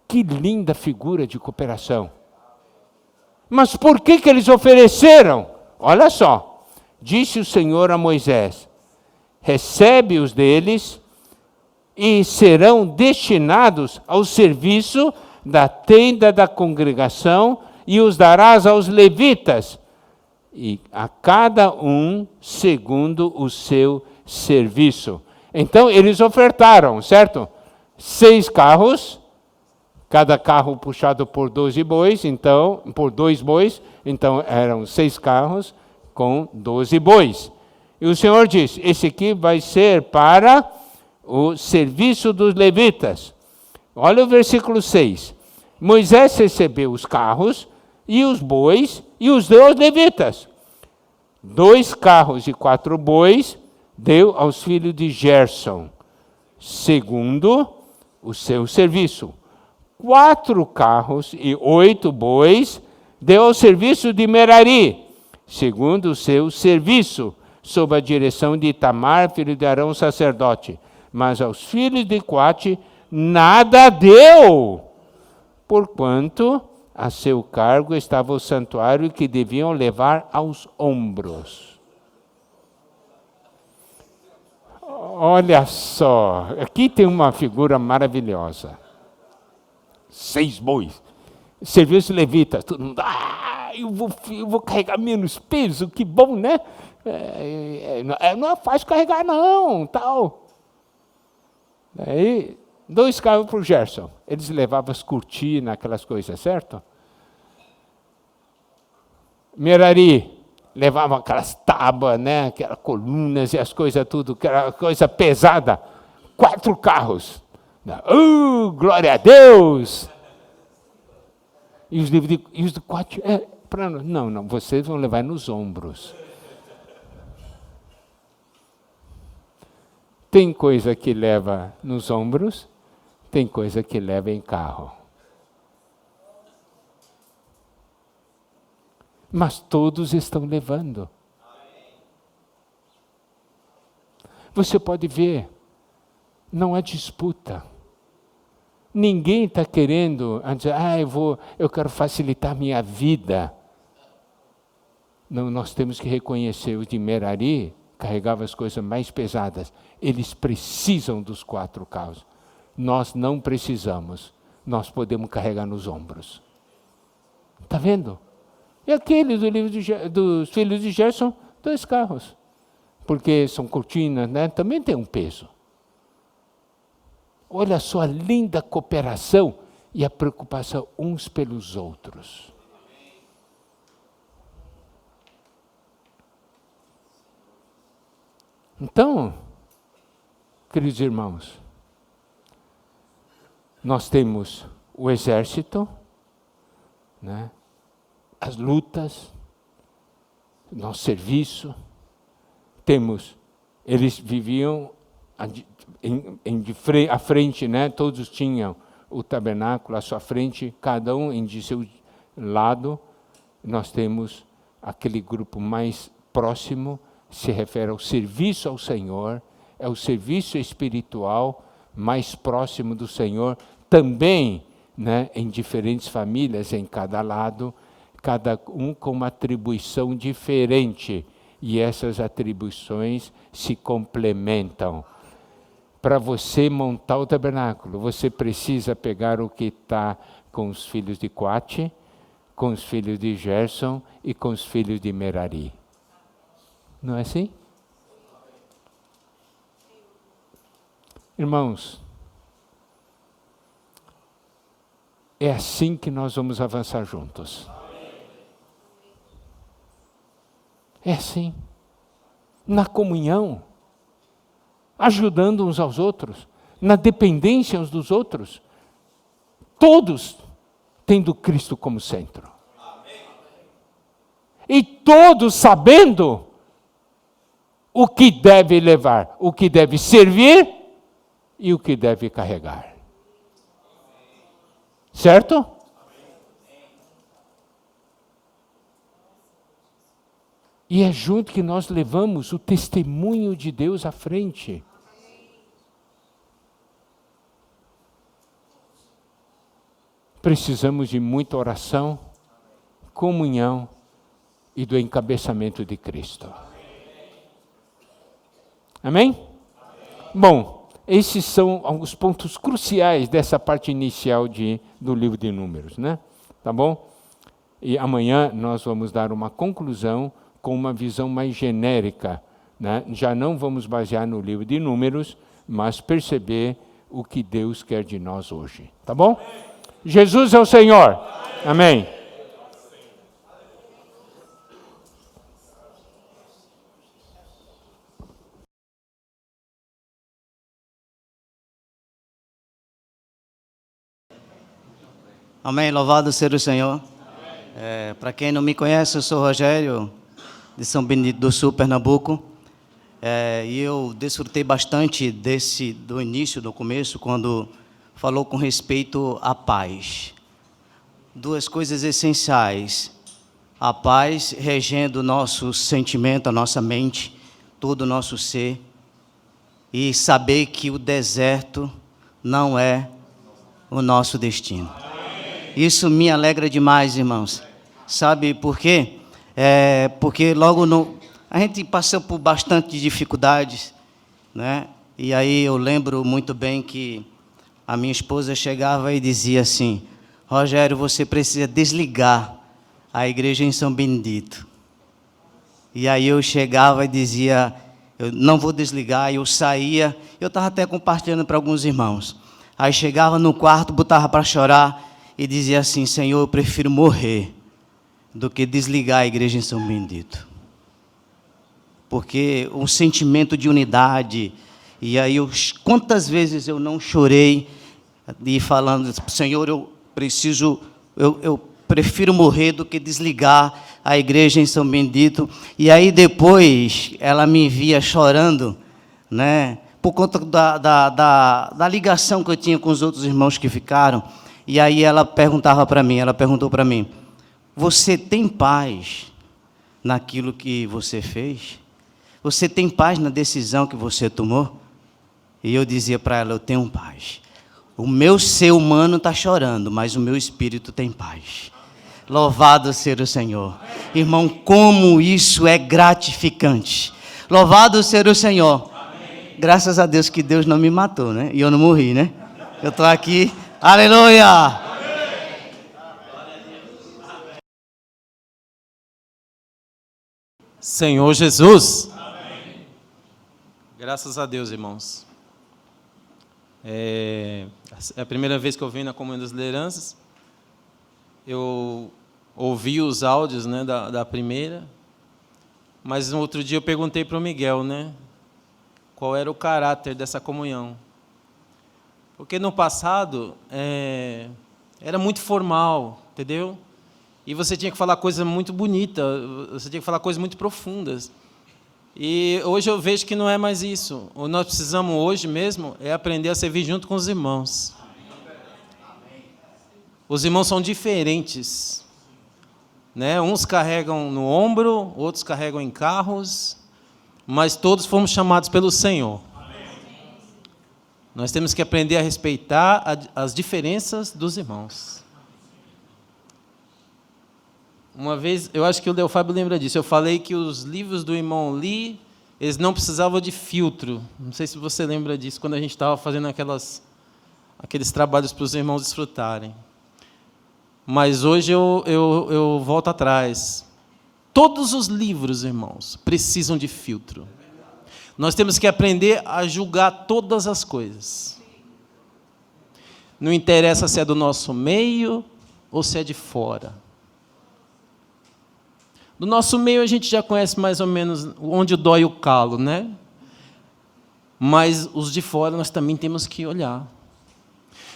Que linda figura de cooperação. Mas por que eles ofereceram? Olha só, disse o Senhor a Moisés, recebe-os deles e serão destinados ao serviço da tenda da congregação e os darás aos levitas, e a cada um segundo o seu serviço. Então eles ofertaram, certo? 6 carros, cada carro puxado por 12 bois, então, por 2 bois, então eram 6 carros com 12 bois. E o Senhor disse, esse aqui vai ser para o serviço dos levitas. Olha o versículo 6. Moisés recebeu os carros e os bois e os deu aos levitas. 2 carros e 4 bois deu aos filhos de Gerson, segundo o seu serviço. 4 carros e 8 bois deu ao serviço de Merari, segundo o seu serviço, sob a direção de Itamar, filho de Arão, sacerdote. Mas aos filhos de Coate nada deu, porquanto a seu cargo estava o santuário que deviam levar aos ombros. Olha só, aqui tem uma figura maravilhosa. 6 bois, serviço levitas, todo mundo, eu vou carregar menos peso, que bom, né? Não é fácil carregar não, tal. Aí, 2 carros para o Gerson, eles levavam as cortinas, aquelas coisas, certo? Merari levava aquelas tábuas, né? Aquelas colunas e as coisas tudo, aquela coisa pesada. 4 carros. Glória a Deus! E os de 4, não, vocês vão levar nos ombros. Tem coisa que leva nos ombros, tem coisa que leva em carro. Mas todos estão levando. Você pode ver, não há disputa. Ninguém está querendo dizer, eu quero facilitar a minha vida. Não, nós temos que reconhecer, os de Merari carregavam as coisas mais pesadas. Eles precisam dos 4 carros. Nós não precisamos. Nós podemos carregar nos ombros. Está vendo? E aquele do livro dos filhos de Gerson, 2 carros. Porque são cortinas, né? Também tem um peso. Olha só a linda cooperação e a preocupação uns pelos outros. Então, queridos irmãos, nós temos o exército, né? As lutas, nosso serviço. Eles viviam à frente, né? Todos tinham o tabernáculo à sua frente, cada um de seu lado. Nós temos aquele grupo mais próximo, se refere ao serviço ao Senhor, é o serviço espiritual mais próximo do Senhor, também, né, em diferentes famílias, em cada lado, cada um com uma atribuição diferente, e essas atribuições se complementam. Para você montar o tabernáculo, você precisa pegar o que está com os filhos de Coate, com os filhos de Gerson e com os filhos de Merari. Não é assim? Irmãos, é assim que nós vamos avançar juntos. É assim. Na comunhão, ajudando uns aos outros, na dependência uns dos outros, todos tendo Cristo como centro. E todos sabendo o que deve levar, o que deve servir e o que deve carregar. Certo? E é junto que nós levamos o testemunho de Deus à frente. Precisamos de muita oração, comunhão e do encabeçamento de Cristo. Amém? Bom, esses são alguns pontos cruciais dessa parte inicial do livro de Números, né? Tá bom? E amanhã nós vamos dar uma conclusão com uma visão mais genérica, né? Já não vamos basear no livro de Números, mas perceber o que Deus quer de nós hoje. Tá bom? Jesus é o Senhor. Amém. Amém, louvado seja o Senhor. Para quem não me conhece, eu sou Rogério, de São Benedito do Sul, Pernambuco. E eu desfrutei bastante do início, do começo, quando falou com respeito à paz. Duas coisas essenciais: a paz regendo o nosso sentimento, a nossa mente, todo o nosso ser, e saber que o deserto não é o nosso destino. Isso me alegra demais, irmãos. Sabe por quê? Porque a gente passou por bastante dificuldades, né? E aí eu lembro muito bem que a minha esposa chegava e dizia assim: Rogério, você precisa desligar a igreja em São Benedito. E aí eu chegava e dizia: eu não vou desligar. E eu saía, eu estava até compartilhando para alguns irmãos. Aí chegava no quarto, botava para chorar e dizia assim: Senhor, eu prefiro morrer do que desligar a igreja em São Benedito. Porque um sentimento de unidade. E aí, quantas vezes eu não chorei e falando: Senhor, eu prefiro morrer do que desligar a igreja em São Benedito. E aí depois ela me via chorando, né, por conta da ligação que eu tinha com os outros irmãos que ficaram. E aí ela perguntou para mim: você tem paz naquilo que você fez? Você tem paz na decisão que você tomou? E eu dizia para ela: eu tenho paz. O meu ser humano está chorando, mas o meu espírito tem paz. Louvado seja o Senhor. Irmão, como isso é gratificante. Louvado seja o Senhor. Amém. Graças a Deus que Deus não me matou, né? E eu não morri, né? Eu estou aqui. Aleluia! Senhor Jesus. Amém. Graças a Deus, irmãos. É a primeira vez que eu venho na Comunhão das Lideranças. Eu ouvi os áudios, né, da primeira, mas no outro dia eu perguntei para o Miguel, né, qual era o caráter dessa comunhão. Porque no passado era muito formal, entendeu? e você tinha que falar coisa muito bonita, você tinha que falar coisas muito profundas. E hoje eu vejo que não é mais isso. O que nós precisamos hoje mesmo é aprender a servir junto com os irmãos. Os irmãos são diferentes, né? Uns carregam no ombro, outros carregam em carros, mas todos fomos chamados pelo Senhor. Nós temos que aprender a respeitar as diferenças dos irmãos. Uma vez, eu acho que o Del Fábio lembra disso, eu falei que os livros do irmão Lee, eles não precisavam de filtro. Não sei se você lembra disso, quando a gente estava fazendo aqueles trabalhos para os irmãos desfrutarem. Mas hoje eu volto atrás. Todos os livros, irmãos, precisam de filtro. Nós temos que aprender a julgar todas as coisas. Não interessa se é do nosso meio ou se é de fora. Do nosso meio a gente já conhece mais ou menos onde dói o calo, né? Mas os de fora nós também temos que olhar.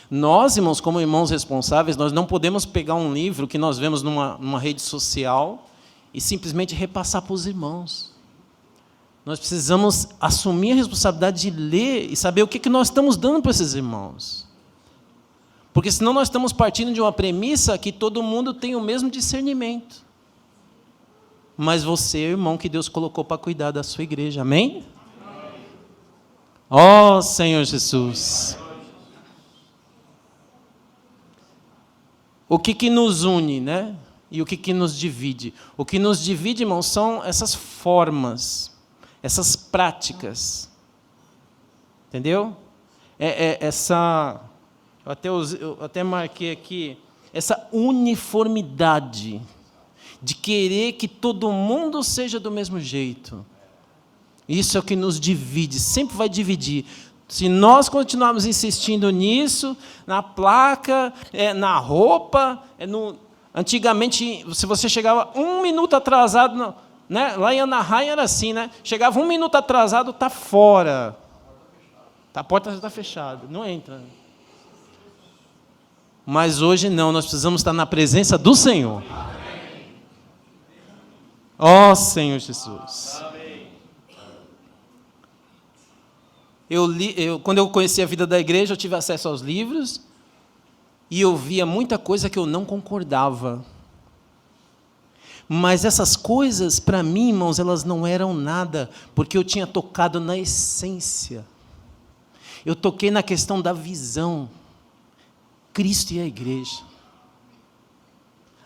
Nós, irmãos, como irmãos responsáveis, nós não podemos pegar um livro que nós vemos numa rede social e simplesmente repassar para os irmãos. Nós precisamos assumir a responsabilidade de ler e saber o que nós estamos dando para esses irmãos. Porque senão nós estamos partindo de uma premissa que todo mundo tem o mesmo discernimento. Mas você é o irmão que Deus colocou para cuidar da sua igreja, amém? Ó Senhor Jesus. O que nos une, né? E o que nos divide? O que nos divide, irmãos, são essas formas, essas práticas. Entendeu? Eu até marquei aqui, essa uniformidade de querer que todo mundo seja do mesmo jeito. Isso é o que nos divide, sempre vai dividir. Se nós continuarmos insistindo nisso, na placa, na roupa, antigamente, se você chegava 1 minuto atrasado, né? Lá em Anaheim era assim, né? Chegava 1 minuto atrasado, está fora. A porta já está fechada, não entra. Mas hoje não, nós precisamos estar na presença do Senhor. Ó Senhor Jesus. Quando eu conheci a vida da igreja, eu tive acesso aos livros e eu via muita coisa que eu não concordava. Mas essas coisas, para mim, irmãos, elas não eram nada, porque eu tinha tocado na essência. Eu toquei na questão da visão. Cristo e a igreja.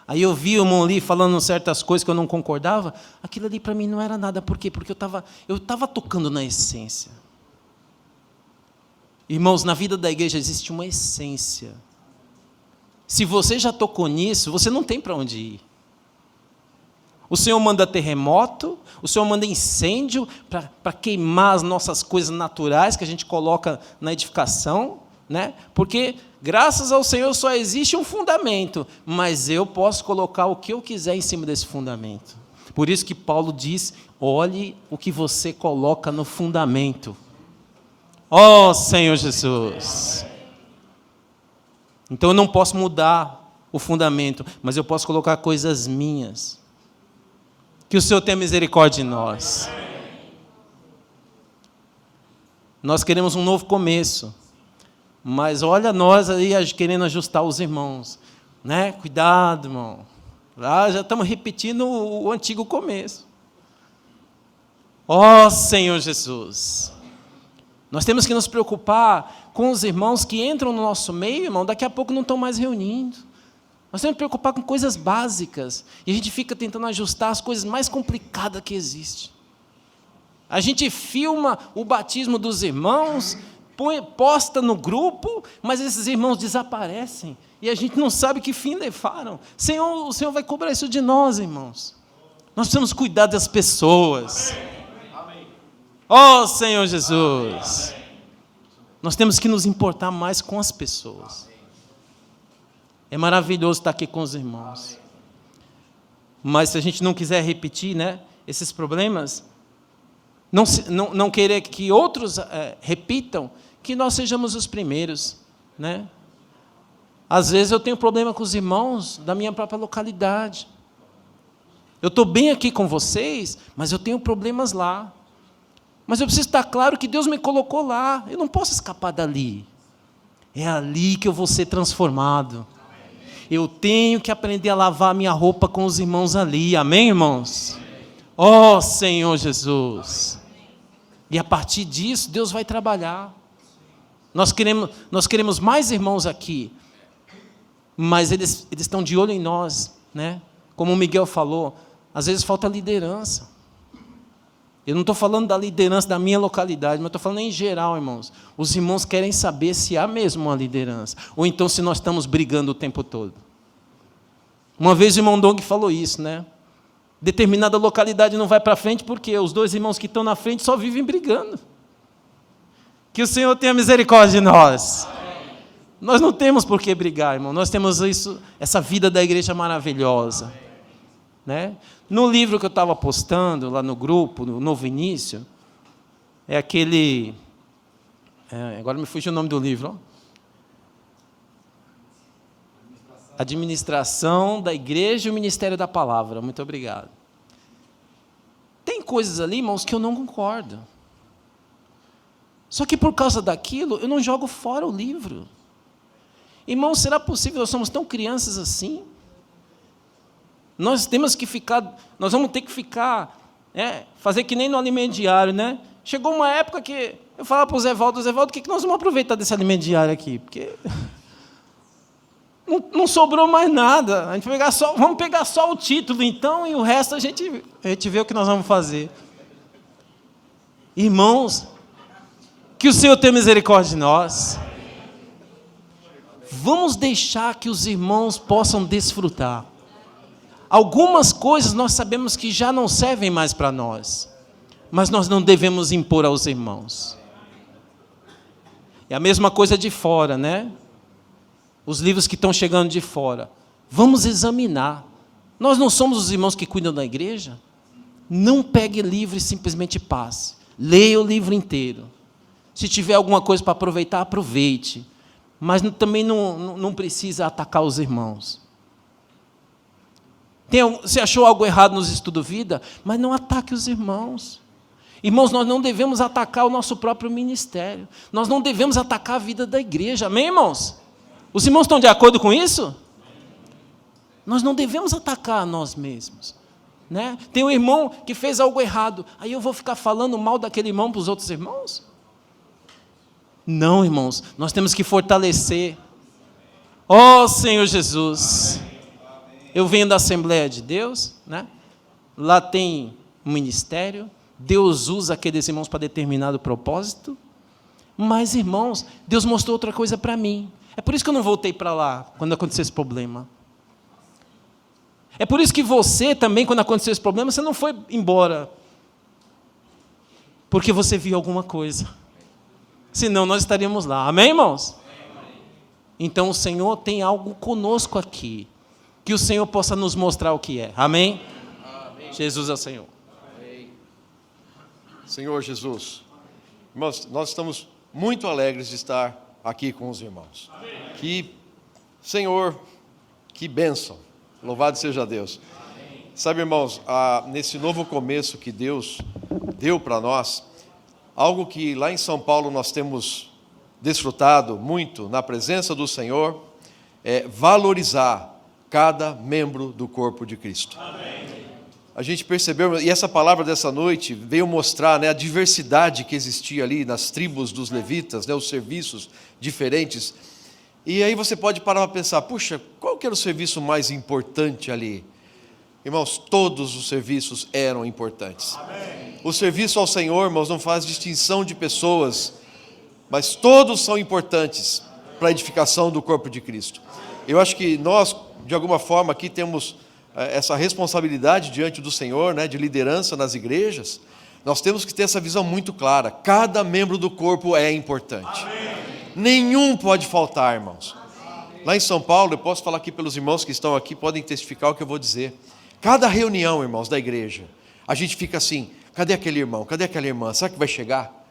Aí eu vi o irmão Lee falando certas coisas que eu não concordava, aquilo ali para mim não era nada. Por quê? Porque eu estava tocando na essência. Irmãos, na vida da igreja existe uma essência. Se você já tocou nisso, você não tem para onde ir. O Senhor manda terremoto, o Senhor manda incêndio para queimar as nossas coisas naturais que a gente coloca na edificação, né? Porque, graças ao Senhor, só existe um fundamento, mas eu posso colocar o que eu quiser em cima desse fundamento. Por isso que Paulo diz, olhe o que você coloca no fundamento. Ó Senhor Jesus. Então eu não posso mudar o fundamento, mas eu posso colocar coisas minhas. Que o Senhor tenha misericórdia de nós. Nós queremos um novo começo. Mas olha nós aí querendo ajustar os irmãos. Né? Cuidado, irmão. Já estamos repetindo o antigo começo. Ó Senhor Jesus. Nós temos que nos preocupar com os irmãos que entram no nosso meio, irmão, daqui a pouco não estão mais reunindo. Nós temos que nos preocupar com coisas básicas. E a gente fica tentando ajustar as coisas mais complicadas que existem. A gente filma o batismo dos irmãos, posta no grupo, mas esses irmãos desaparecem. E a gente não sabe que fim levaram. O Senhor vai cobrar isso de nós, irmãos. Nós precisamos cuidar das pessoas. Ó Senhor Jesus. Nós temos que nos importar mais com as pessoas. É maravilhoso estar aqui com os irmãos. Mas se a gente não quiser repetir, né, esses problemas, não querer que outros repitam, que nós sejamos os primeiros, né? Às vezes eu tenho problema com os irmãos da minha própria localidade. Eu estou bem aqui com vocês, mas eu tenho problemas lá. Mas eu preciso estar claro que Deus me colocou lá. Eu não posso escapar dali. É ali que eu vou ser transformado. Eu tenho que aprender a lavar minha roupa com os irmãos ali. Amém, irmãos? Ó Senhor Jesus. E a partir disso, Deus vai trabalhar. Nós queremos mais irmãos aqui. Mas eles estão de olho em nós, né? Como o Miguel falou, às vezes falta liderança. Eu não estou falando da liderança da minha localidade, mas estou falando em geral, irmãos. Os irmãos querem saber se há mesmo uma liderança, ou então se nós estamos brigando o tempo todo. Uma vez o irmão Dong falou isso, né? Determinada localidade não vai para frente porque os dois irmãos que estão na frente só vivem brigando. Que o Senhor tenha misericórdia de nós. Nós não temos por que brigar, irmão. Nós temos essa vida da igreja maravilhosa, né? No livro que eu estava postando lá no grupo, no Novo Início, é aquele... agora me fugiu o nome do livro. Administração da Igreja e o Ministério da Palavra. Muito obrigado. Tem coisas ali, irmãos, que eu não concordo. Só que por causa daquilo, eu não jogo fora o livro. Irmãos, será possível? Nós somos tão crianças assim? Nós vamos ter que ficar, fazer que nem no alimento diário, né? Chegou uma época que eu falava para o Zé Valdo, o que nós vamos aproveitar desse alimento diário aqui? Porque não sobrou mais nada. Vamos pegar só o título, então, e o resto a gente vê o que nós vamos fazer. Irmãos, que o Senhor tenha misericórdia de nós. Vamos deixar que os irmãos possam desfrutar. Algumas coisas nós sabemos que já não servem mais para nós, mas nós não devemos impor aos irmãos. É a mesma coisa de fora, né? Os livros que estão chegando de fora. Vamos examinar. Nós não somos os irmãos que cuidam da igreja? Não pegue livro e simplesmente passe. Leia o livro inteiro. Se tiver alguma coisa para aproveitar, aproveite. Mas também não precisa atacar os irmãos. Você achou algo errado nos estudos vida? Mas não ataque os irmãos. Irmãos, nós não devemos atacar o nosso próprio ministério. Nós não devemos atacar a vida da igreja. Amém, irmãos? Os irmãos estão de acordo com isso? Nós não devemos atacar a nós mesmos, né? Tem um irmão que fez algo errado, aí eu vou ficar falando mal daquele irmão para os outros irmãos? Não, irmãos, nós temos que fortalecer. Ó Senhor Jesus, eu venho da Assembleia de Deus, né? Lá tem um ministério, Deus usa aqueles irmãos para determinado propósito, mas, irmãos, Deus mostrou outra coisa para mim. É por isso que eu não voltei para lá, quando aconteceu esse problema. É por isso que você também, quando aconteceu esse problema, você não foi embora, porque você viu alguma coisa. Senão nós estaríamos lá. Amém, irmãos? Então o Senhor tem algo conosco aqui, que o Senhor possa nos mostrar o que é. Amém? Amém. Jesus é o Senhor. Amém. Senhor Jesus, irmãos, nós estamos muito alegres de estar aqui com os irmãos. Amém. Senhor, que bênção. Louvado seja Deus. Amém. Sabe, irmãos, nesse novo começo que Deus deu para nós, algo que lá em São Paulo nós temos desfrutado muito na presença do Senhor, é valorizar cada membro do corpo de Cristo. Amém. A gente percebeu, e essa palavra dessa noite veio mostrar, né, a diversidade que existia ali nas tribos dos levitas, né, os serviços diferentes. E aí você pode parar para pensar, puxa, qual que era o serviço mais importante ali? Irmãos, todos os serviços eram importantes. Amém. O serviço ao Senhor, irmãos, não faz distinção de pessoas, mas todos são importantes para a edificação do corpo de Cristo. Eu acho que nós, de alguma forma, aqui temos essa responsabilidade diante do Senhor, né, de liderança nas igrejas. Nós temos que ter essa visão muito clara. Cada membro do corpo é importante. Amém. Nenhum pode faltar, irmãos. Lá em São Paulo, eu posso falar aqui pelos irmãos que estão aqui, podem testificar o que eu vou dizer. Cada reunião, irmãos, da igreja, a gente fica assim, cadê aquele irmão, cadê aquela irmã, será que vai chegar?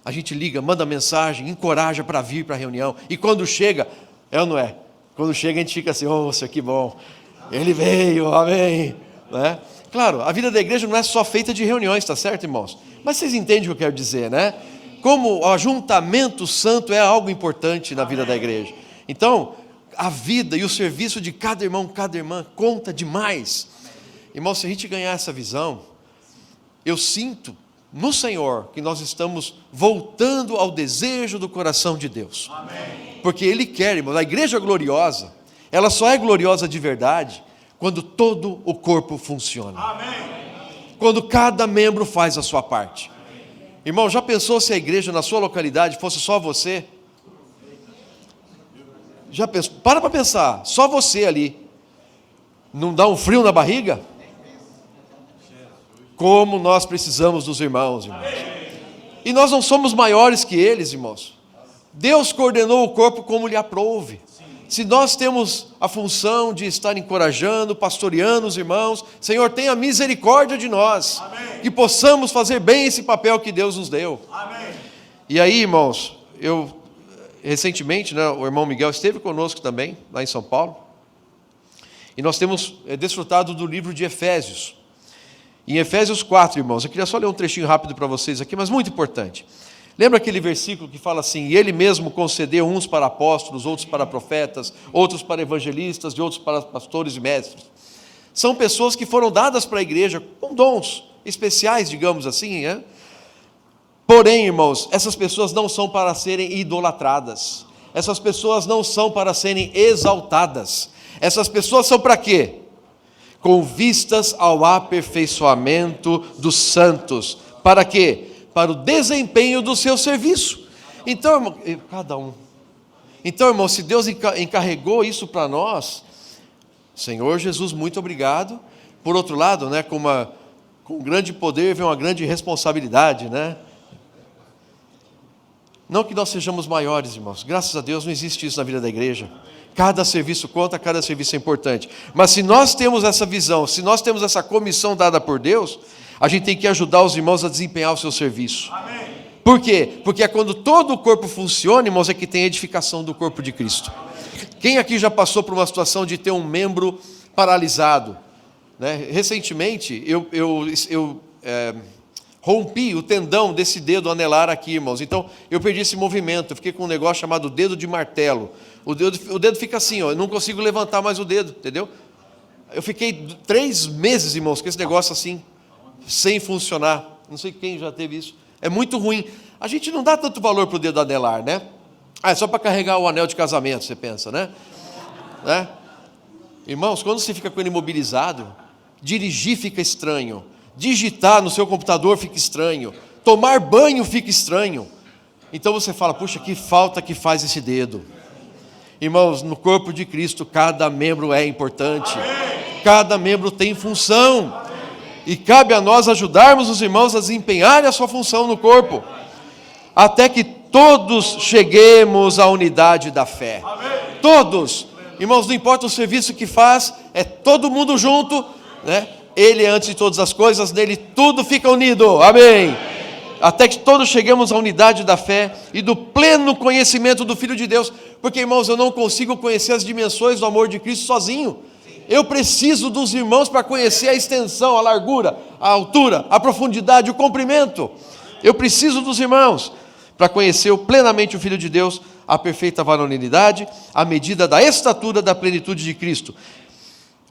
A gente liga, manda mensagem, encoraja para vir para a reunião, e quando chega, é ou não é? Quando chega a gente fica assim, oh, Senhor, que bom, Ele veio, amém. Né? Claro, a vida da igreja não é só feita de reuniões, tá certo, irmãos? Mas vocês entendem o que eu quero dizer, né? Como o ajuntamento santo é algo importante na vida da igreja. Então, a vida e o serviço de cada irmão, cada irmã, conta demais. Irmão, se a gente ganhar essa visão, eu sinto no Senhor que nós estamos voltando ao desejo do coração de Deus. Amém. Porque Ele quer, irmão, a igreja gloriosa, ela só é gloriosa de verdade quando todo o corpo funciona. Amém. Quando cada membro faz a sua parte. Irmão, já pensou se a igreja na sua localidade fosse só você? Já pensou? Para pensar, só você ali. Não dá um frio na barriga? Como nós precisamos dos irmãos. E nós não somos maiores que eles, irmãos. Deus coordenou o corpo como lhe aprouve. Se nós temos a função de estar encorajando, pastoreando os irmãos, Senhor, tenha misericórdia de nós. Amém. Que possamos fazer bem esse papel que Deus nos deu. Amém. E aí, irmãos, recentemente, né, o irmão Miguel esteve conosco também, lá em São Paulo, e nós temos desfrutado do livro de Efésios. Em Efésios 4, irmãos, eu queria só ler um trechinho rápido para vocês aqui, mas muito importante. Lembra aquele versículo que fala assim, e Ele mesmo concedeu uns para apóstolos, outros para profetas, outros para evangelistas e outros para pastores e mestres. São pessoas que foram dadas para a igreja com dons especiais, digamos assim, né? Porém, irmãos, essas pessoas não são para serem idolatradas. Essas pessoas não são para serem exaltadas. Essas pessoas são para quê? Com vistas ao aperfeiçoamento dos santos. Para quê? Para o desempenho do seu serviço. Então, irmão, cada um. Então, irmão, se Deus encarregou isso para nós, Senhor Jesus, muito obrigado. Por outro lado, né, com grande poder vem uma grande responsabilidade, né? Não que nós sejamos maiores, irmãos. Graças a Deus não existe isso na vida da igreja. Cada serviço conta, cada serviço é importante. Mas se nós temos essa visão, se nós temos essa comissão dada por Deus, a gente tem que ajudar os irmãos a desempenhar o seu serviço. Amém. Por quê? Porque é quando todo o corpo funciona, irmãos, é que tem a edificação do corpo de Cristo. Quem aqui já passou por uma situação de ter um membro paralisado? Né? Recentemente, eu rompi o tendão desse dedo anelar aqui, irmãos. Então, eu perdi esse movimento. Eu fiquei com um negócio chamado dedo de martelo. O dedo fica assim, ó, eu não consigo levantar mais o dedo, entendeu? Eu fiquei 3 meses, irmãos, com esse negócio assim, sem funcionar. Não sei quem já teve isso. É muito ruim. A gente não dá tanto valor para o dedo anelar, né? É só para carregar o anel de casamento, você pensa, né? Irmãos, quando você fica com ele imobilizado, dirigir fica estranho. Digitar no seu computador fica estranho. Tomar banho fica estranho. Então você fala, puxa, que falta que faz esse dedo. Irmãos, no corpo de Cristo, cada membro é importante. Amém. Cada membro tem função. Amém. E cabe a nós ajudarmos os irmãos a desempenharem a sua função no corpo. Até que todos cheguemos à unidade da fé. Amém. Todos. Irmãos, não importa o serviço que faz, é todo mundo junto, né? Ele é antes de todas as coisas, nele tudo fica unido. Amém. Até que todos cheguemos à unidade da fé e do pleno conhecimento do Filho de Deus. Porque, irmãos, eu não consigo conhecer as dimensões do amor de Cristo sozinho. Eu preciso dos irmãos para conhecer a extensão, a largura, a altura, a profundidade, o comprimento. Eu preciso dos irmãos para conhecer plenamente o Filho de Deus, a perfeita varonilidade, a medida da estatura da plenitude de Cristo.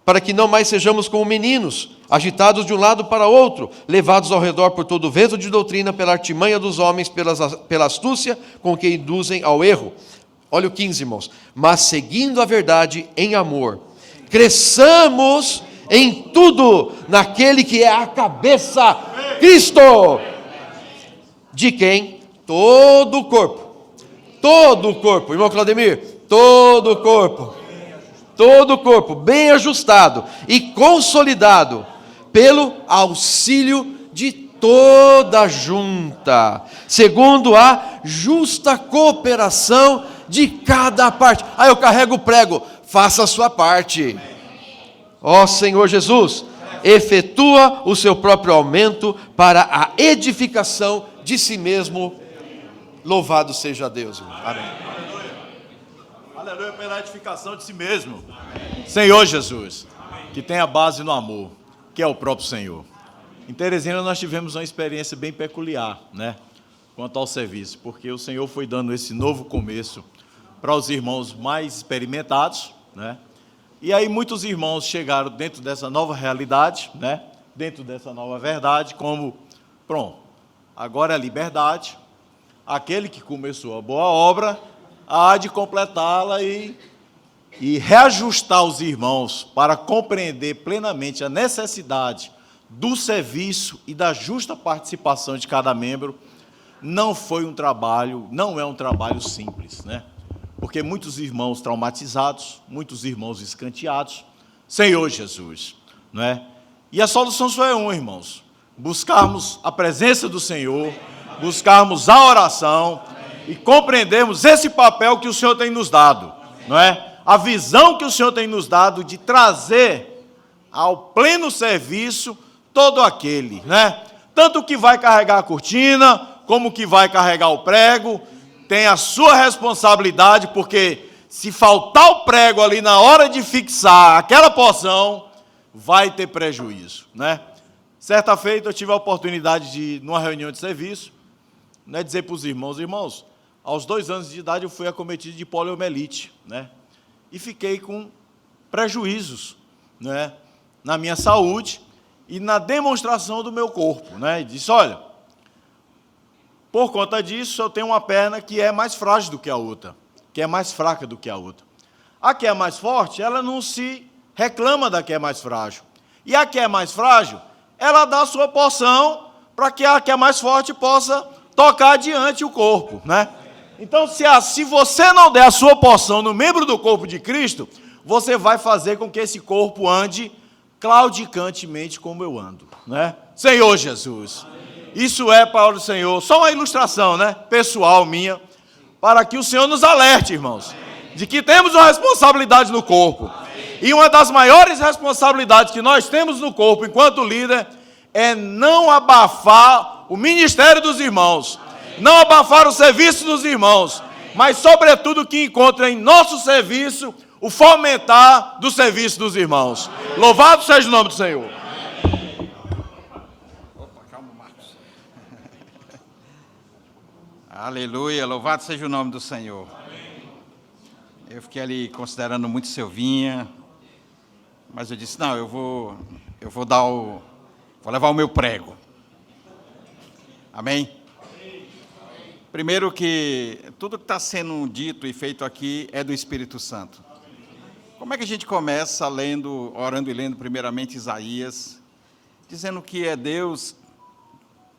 Para que não mais sejamos como meninos, agitados de um lado para outro, levados ao redor por todo o vento de doutrina, pela artimanha dos homens, pela astúcia com que induzem ao erro. Olha o 15, irmãos. Mas seguindo a verdade em amor, cresçamos em tudo naquele que é a cabeça, Cristo, de quem todo o corpo, irmão Claudemir, todo o corpo, bem ajustado e consolidado pelo auxílio de toda a junta, segundo a justa cooperação de cada parte. Eu carrego o prego, faça a sua parte. Ó Senhor Jesus, efetua o seu próprio aumento para a edificação de si mesmo. Louvado seja Deus. Amém. Aleluia, pela edificação de si mesmo. Amém. Senhor Jesus, amém. Que tem a base no amor, que é o próprio Senhor. Em Teresina nós tivemos uma experiência bem peculiar, né? Quanto ao serviço, porque o Senhor foi dando esse novo começo para os irmãos mais experimentados, né? E aí muitos irmãos chegaram dentro dessa nova realidade, né? Dentro dessa nova verdade, como, pronto, agora é a liberdade, aquele que começou a boa obra há de completá-la e reajustar os irmãos para compreender plenamente a necessidade do serviço e da justa participação de cada membro. Não foi um trabalho, não é um trabalho simples, né? Porque muitos irmãos traumatizados, muitos irmãos escanteados, Senhor Jesus, não é? E a solução só é uma, irmãos: buscarmos a presença do Senhor, buscarmos a oração e compreendermos esse papel que o Senhor tem nos dado, não é? A visão que o Senhor tem nos dado de trazer ao pleno serviço todo aquele, né? Tanto que vai carregar a cortina, como que vai carregar o prego, tem a sua responsabilidade, porque se faltar o prego ali na hora de fixar aquela porção, vai ter prejuízo, né? Certa feita eu tive a oportunidade de, numa reunião de serviço, né, dizer para os irmãos, aos 2 anos de idade eu fui acometido de poliomielite, né? E fiquei com prejuízos, né, na minha saúde e na demonstração do meu corpo, né? E disse, olha, por conta disso eu tenho uma perna que é mais frágil do que a outra, que é mais fraca do que a outra. A que é mais forte, ela não se reclama da que é mais frágil. E a que é mais frágil, ela dá a sua porção para que a que é mais forte possa tocar adiante o corpo, né? Então, se você não der a sua porção no membro do corpo de Cristo, você vai fazer com que esse corpo ande claudicantemente como eu ando, né? Senhor Jesus, isso é para o Senhor, só uma ilustração, né, pessoal minha, para que o Senhor nos alerte, irmãos, de que temos uma responsabilidade no corpo. E uma das maiores responsabilidades que nós temos no corpo, enquanto líder, é não abafar o ministério dos irmãos, não abafar o serviço dos irmãos, mas, sobretudo, que encontre em nosso serviço o fomentar do serviço dos irmãos. Louvado seja o nome do Senhor. Opa, calma, Marcos. Aleluia, louvado seja o nome do Senhor. Eu fiquei ali considerando muito Silvinha, mas eu disse, não, eu vou levar o meu prego. Amém? Primeiro que tudo que está sendo dito e feito aqui é do Espírito Santo. Como é que a gente começa orando e lendo primeiramente Isaías, dizendo que é Deus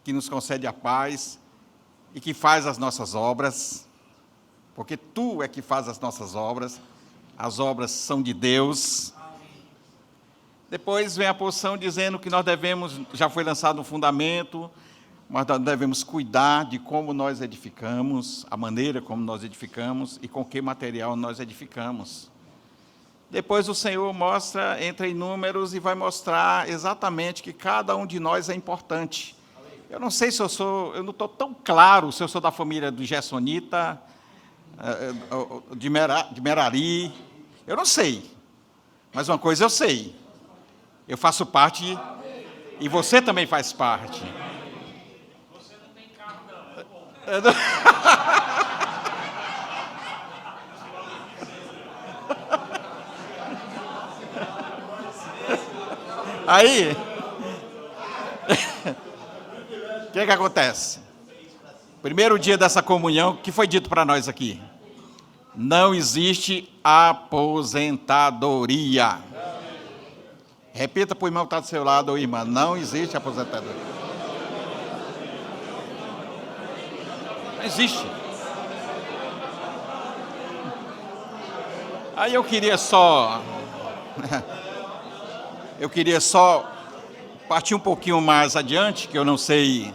que nos concede a paz e que faz as nossas obras, porque Tu é que faz as nossas obras, as obras são de Deus. Depois vem a porção dizendo que nós devemos, já foi lançado um fundamento, mas nós devemos cuidar de como nós edificamos, a maneira como nós edificamos e com que material nós edificamos. Depois o Senhor entra em números e vai mostrar exatamente que cada um de nós é importante. Eu não sei se eu não estou tão claro se eu sou da família do Gersonita, de Merari, eu não sei, mas uma coisa eu sei, eu faço parte e você também faz parte. Aí, o que acontece? Primeiro dia dessa comunhão, o que foi dito para nós aqui? Não existe aposentadoria. Repita para o irmão que está do seu lado, ou irmã, não existe aposentadoria. Existe. Aí eu queria só partir um pouquinho mais adiante, que eu não sei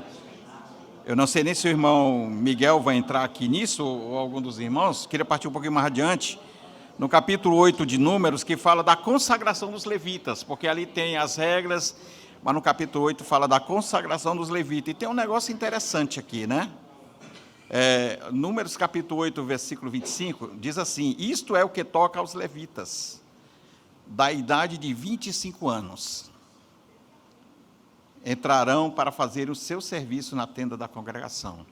nem se o irmão Miguel vai entrar aqui nisso, ou algum dos irmãos, queria partir um pouquinho mais adiante, no capítulo 8 de Números, que fala da consagração dos levitas, porque ali tem as regras, mas no capítulo 8 fala da consagração dos levitas, e tem um negócio interessante aqui, né? Números capítulo 8, versículo 25, diz assim: isto é o que toca aos levitas, da idade de 25 anos. Entrarão para fazer o seu serviço na tenda da congregação.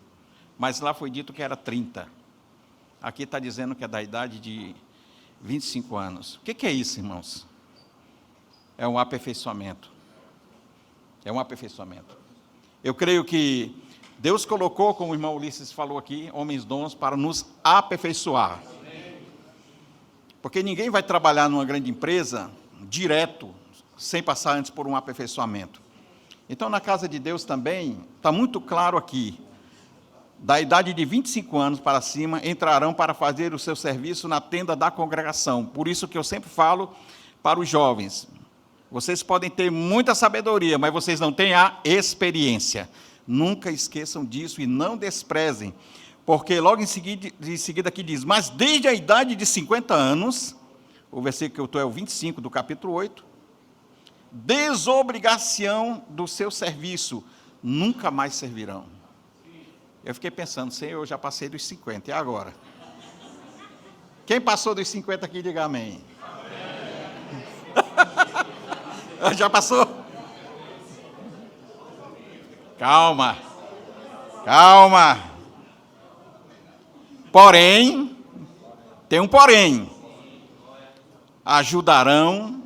Mas lá foi dito que era 30. Aqui está dizendo que é da idade de 25 anos. O que é isso, irmãos? É um aperfeiçoamento. É um aperfeiçoamento. Eu creio que Deus colocou, como o irmão Ulisses falou aqui, homens dons para nos aperfeiçoar. Porque ninguém vai trabalhar numa grande empresa direto, sem passar antes por um aperfeiçoamento. Então, na casa de Deus também, está muito claro aqui, da idade de 25 anos para cima, entrarão para fazer o seu serviço na tenda da congregação. Por isso que eu sempre falo para os jovens, vocês podem ter muita sabedoria, mas vocês não têm a experiência. Nunca esqueçam disso e não desprezem, porque logo em seguida aqui diz, mas desde a idade de 50 anos, o versículo que eu estou é o 25 do capítulo 8, desobrigação do seu serviço, nunca mais servirão. Eu fiquei pensando, Senhor, eu já passei dos 50, e agora? Quem passou dos 50 aqui, diga amém. Amém. Já passou? Calma. Calma. Porém, tem um porém. Ajudarão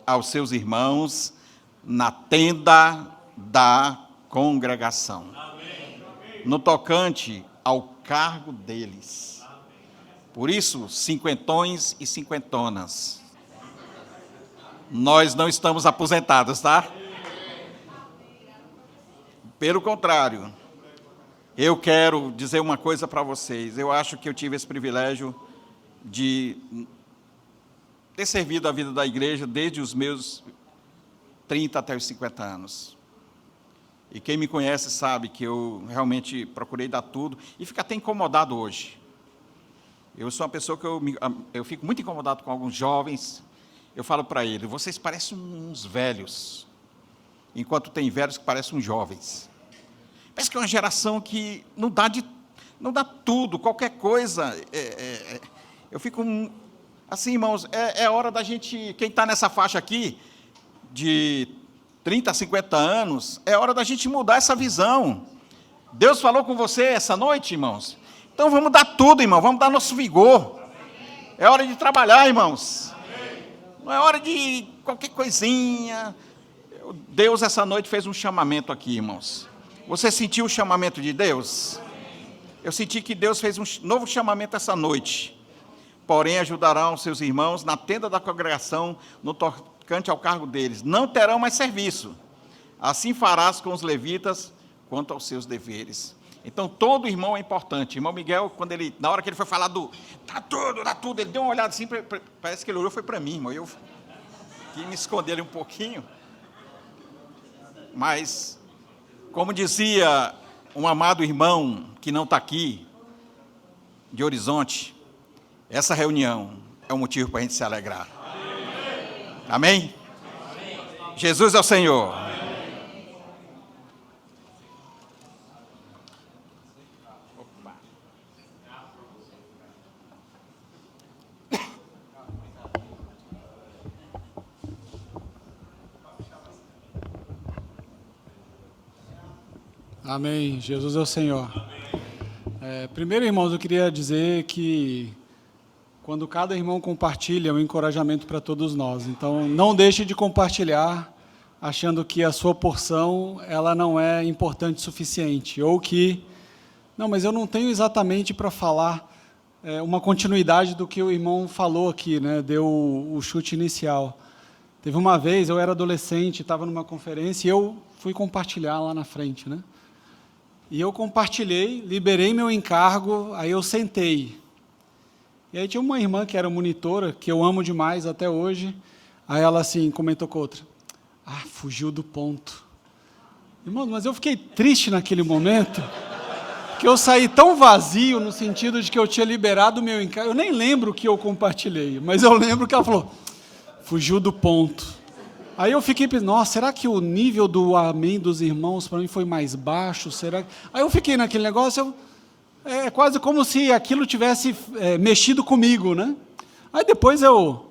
aos seus irmãos na tenda da congregação. No tocante ao cargo deles. Por isso, cinquentões e cinquentonas, nós não estamos aposentados, tá? Pelo contrário, eu quero dizer uma coisa para vocês. Eu acho que eu tive esse privilégio de ter servido a vida da igreja desde os meus 30 até os 50 anos. E quem me conhece sabe que eu realmente procurei dar tudo e fico até incomodado hoje. Eu sou uma pessoa que eu fico muito incomodado com alguns jovens. Eu falo para eles, vocês parecem uns velhos, enquanto tem velhos que parecem uns jovens. Parece que é uma geração que não dá tudo, qualquer coisa. Eu fico assim, irmãos, é hora da gente, quem está nessa faixa aqui, de 30 a 50 anos, é hora da gente mudar essa visão. Deus falou com você essa noite, irmãos? Então vamos dar tudo, irmão, vamos dar nosso vigor. É hora de trabalhar, irmãos. Não é hora de qualquer coisinha. Deus essa noite fez um chamamento aqui, irmãos. Você sentiu o chamamento de Deus? Eu senti que Deus fez um novo chamamento essa noite. Porém, ajudarão seus irmãos na tenda da congregação, no tocante ao cargo deles. Não terão mais serviço. Assim farás com os levitas quanto aos seus deveres. Então, todo irmão é importante. Irmão Miguel, na hora que ele foi falar dá tudo, ele deu uma olhada assim, parece que ele olhou, foi para mim, irmão. Eu quis me esconder ali um pouquinho. Mas, como dizia um amado irmão que não está aqui, de Horizonte, essa reunião é um motivo para a gente se alegrar. Amém? Amém? Jesus é o Senhor. Amém. Jesus é o Senhor. Primeiro, irmãos, eu queria dizer que quando cada irmão compartilha, é um encorajamento para todos nós. Então, não deixe de compartilhar, achando que a sua porção ela não é importante o suficiente, ou que, não, mas eu não tenho exatamente para falar uma continuidade do que o irmão falou aqui, né? Deu o chute inicial. Teve uma vez, eu era adolescente, estava numa conferência, e eu fui compartilhar lá na frente, né? E eu compartilhei, liberei meu encargo, aí eu sentei. E aí tinha uma irmã que era monitora, que eu amo demais até hoje, aí ela assim, comentou com outra, fugiu do ponto. Irmão, mas eu fiquei triste naquele momento, que eu saí tão vazio, no sentido de que eu tinha liberado o meu encargo, eu nem lembro o que eu compartilhei, mas eu lembro que ela falou, fugiu do ponto. Aí eu fiquei pensando, nossa, será que o nível do amém dos irmãos para mim foi mais baixo? Será? Aí eu fiquei naquele negócio, É quase como se aquilo tivesse mexido comigo, né? Aí depois eu,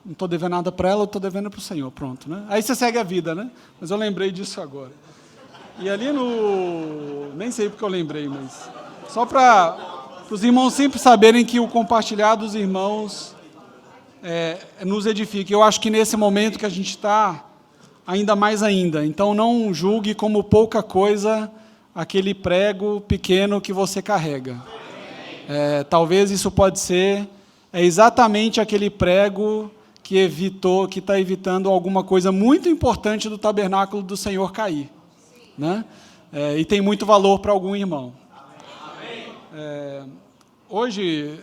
não estou devendo nada para ela, eu estou devendo para o Senhor, pronto, né? Aí você segue a vida, né? Mas eu lembrei disso agora. E ali nem sei porque eu lembrei, mas só para os irmãos sempre saberem que o compartilhar dos irmãos nos edifica. Eu acho que nesse momento que a gente está, ainda mais ainda. Então não julgue como pouca coisa aquele prego pequeno que você carrega. Talvez isso pode ser exatamente aquele prego que está evitando alguma coisa muito importante do tabernáculo do Senhor cair, né? E tem muito valor para algum irmão. Hoje,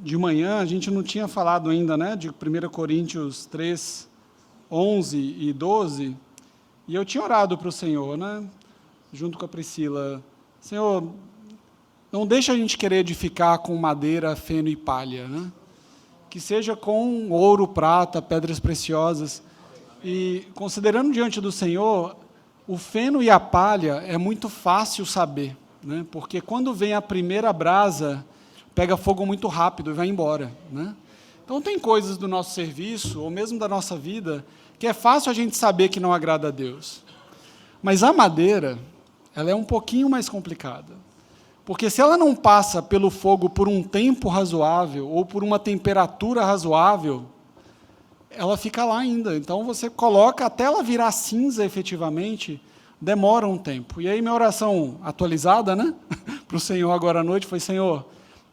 de manhã, a gente não tinha falado ainda, né, de 1 Coríntios 3, 11 e 12, e eu tinha orado para o Senhor, né, junto com a Priscila. Senhor, não deixa a gente querer edificar com madeira, feno e palha, né? Que seja com ouro, prata, pedras preciosas. E considerando diante do Senhor, o feno e a palha é muito fácil saber, né? Porque quando vem a primeira brasa, pega fogo muito rápido e vai embora, né? Então tem coisas do nosso serviço, ou mesmo da nossa vida, que é fácil a gente saber que não agrada a Deus. Mas a madeira, ela é um pouquinho mais complicada. Porque se ela não passa pelo fogo por um tempo razoável, ou por uma temperatura razoável, ela fica lá ainda. Então você coloca, até ela virar cinza efetivamente, demora um tempo. E aí minha oração atualizada, né, para o Senhor agora à noite foi: Senhor,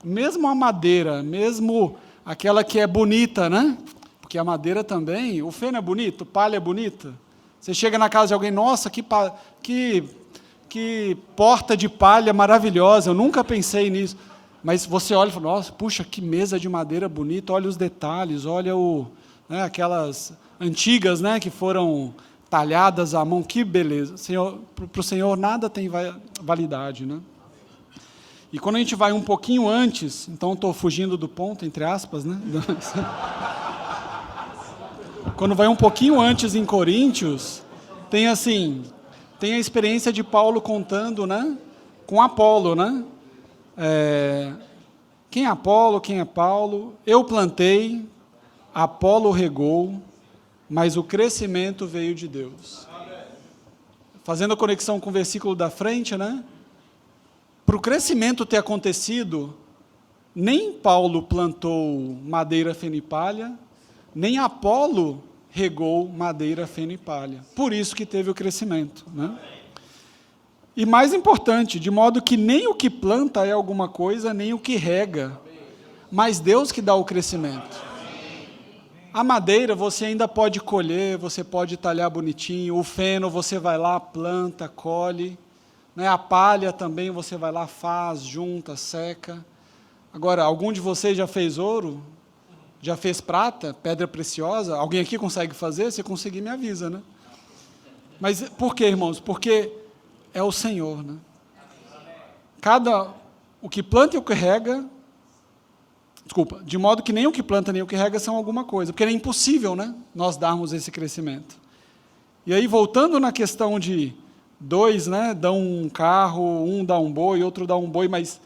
mesmo a madeira, mesmo aquela que é bonita, né, porque a madeira também, o feno é bonito, palha é bonita. Você chega na casa de alguém, nossa, que porta de palha maravilhosa, eu nunca pensei nisso. Mas você olha e fala, nossa, puxa, que mesa de madeira bonita, olha os detalhes, olha aquelas antigas, né, que foram talhadas à mão, que beleza. Para o Senhor nada tem validade, né? E quando a gente vai um pouquinho antes, então estou fugindo do ponto, entre aspas, né? Quando vai um pouquinho antes em Coríntios, tem a experiência de Paulo contando, né, com Apolo, né? Quem é Apolo, quem é Paulo? Eu plantei, Apolo regou, mas o crescimento veio de Deus. Fazendo a conexão com o versículo da frente, né? Para o crescimento ter acontecido, nem Paulo plantou madeira, feno e palha, nem Apolo regou madeira, feno e palha. Por isso que teve o crescimento, né? E mais importante, de modo que nem o que planta é alguma coisa, nem o que rega, mas Deus que dá o crescimento. A madeira você ainda pode colher, você pode talhar bonitinho, o feno você vai lá, planta, colhe, né? A palha também você vai lá, faz, junta, seca. Agora, algum de vocês já fez ouro? Já fez prata, pedra preciosa? Alguém aqui consegue fazer? Se conseguir, me avisa, né? Mas por quê, irmãos? Porque é o Senhor, né? O que planta e o que rega, de modo que nem o que planta nem o que rega são alguma coisa, porque é impossível, né, nós darmos esse crescimento. E aí, voltando na questão de dois, né, dão um carro, um dá um boi, outro dá um boi, mas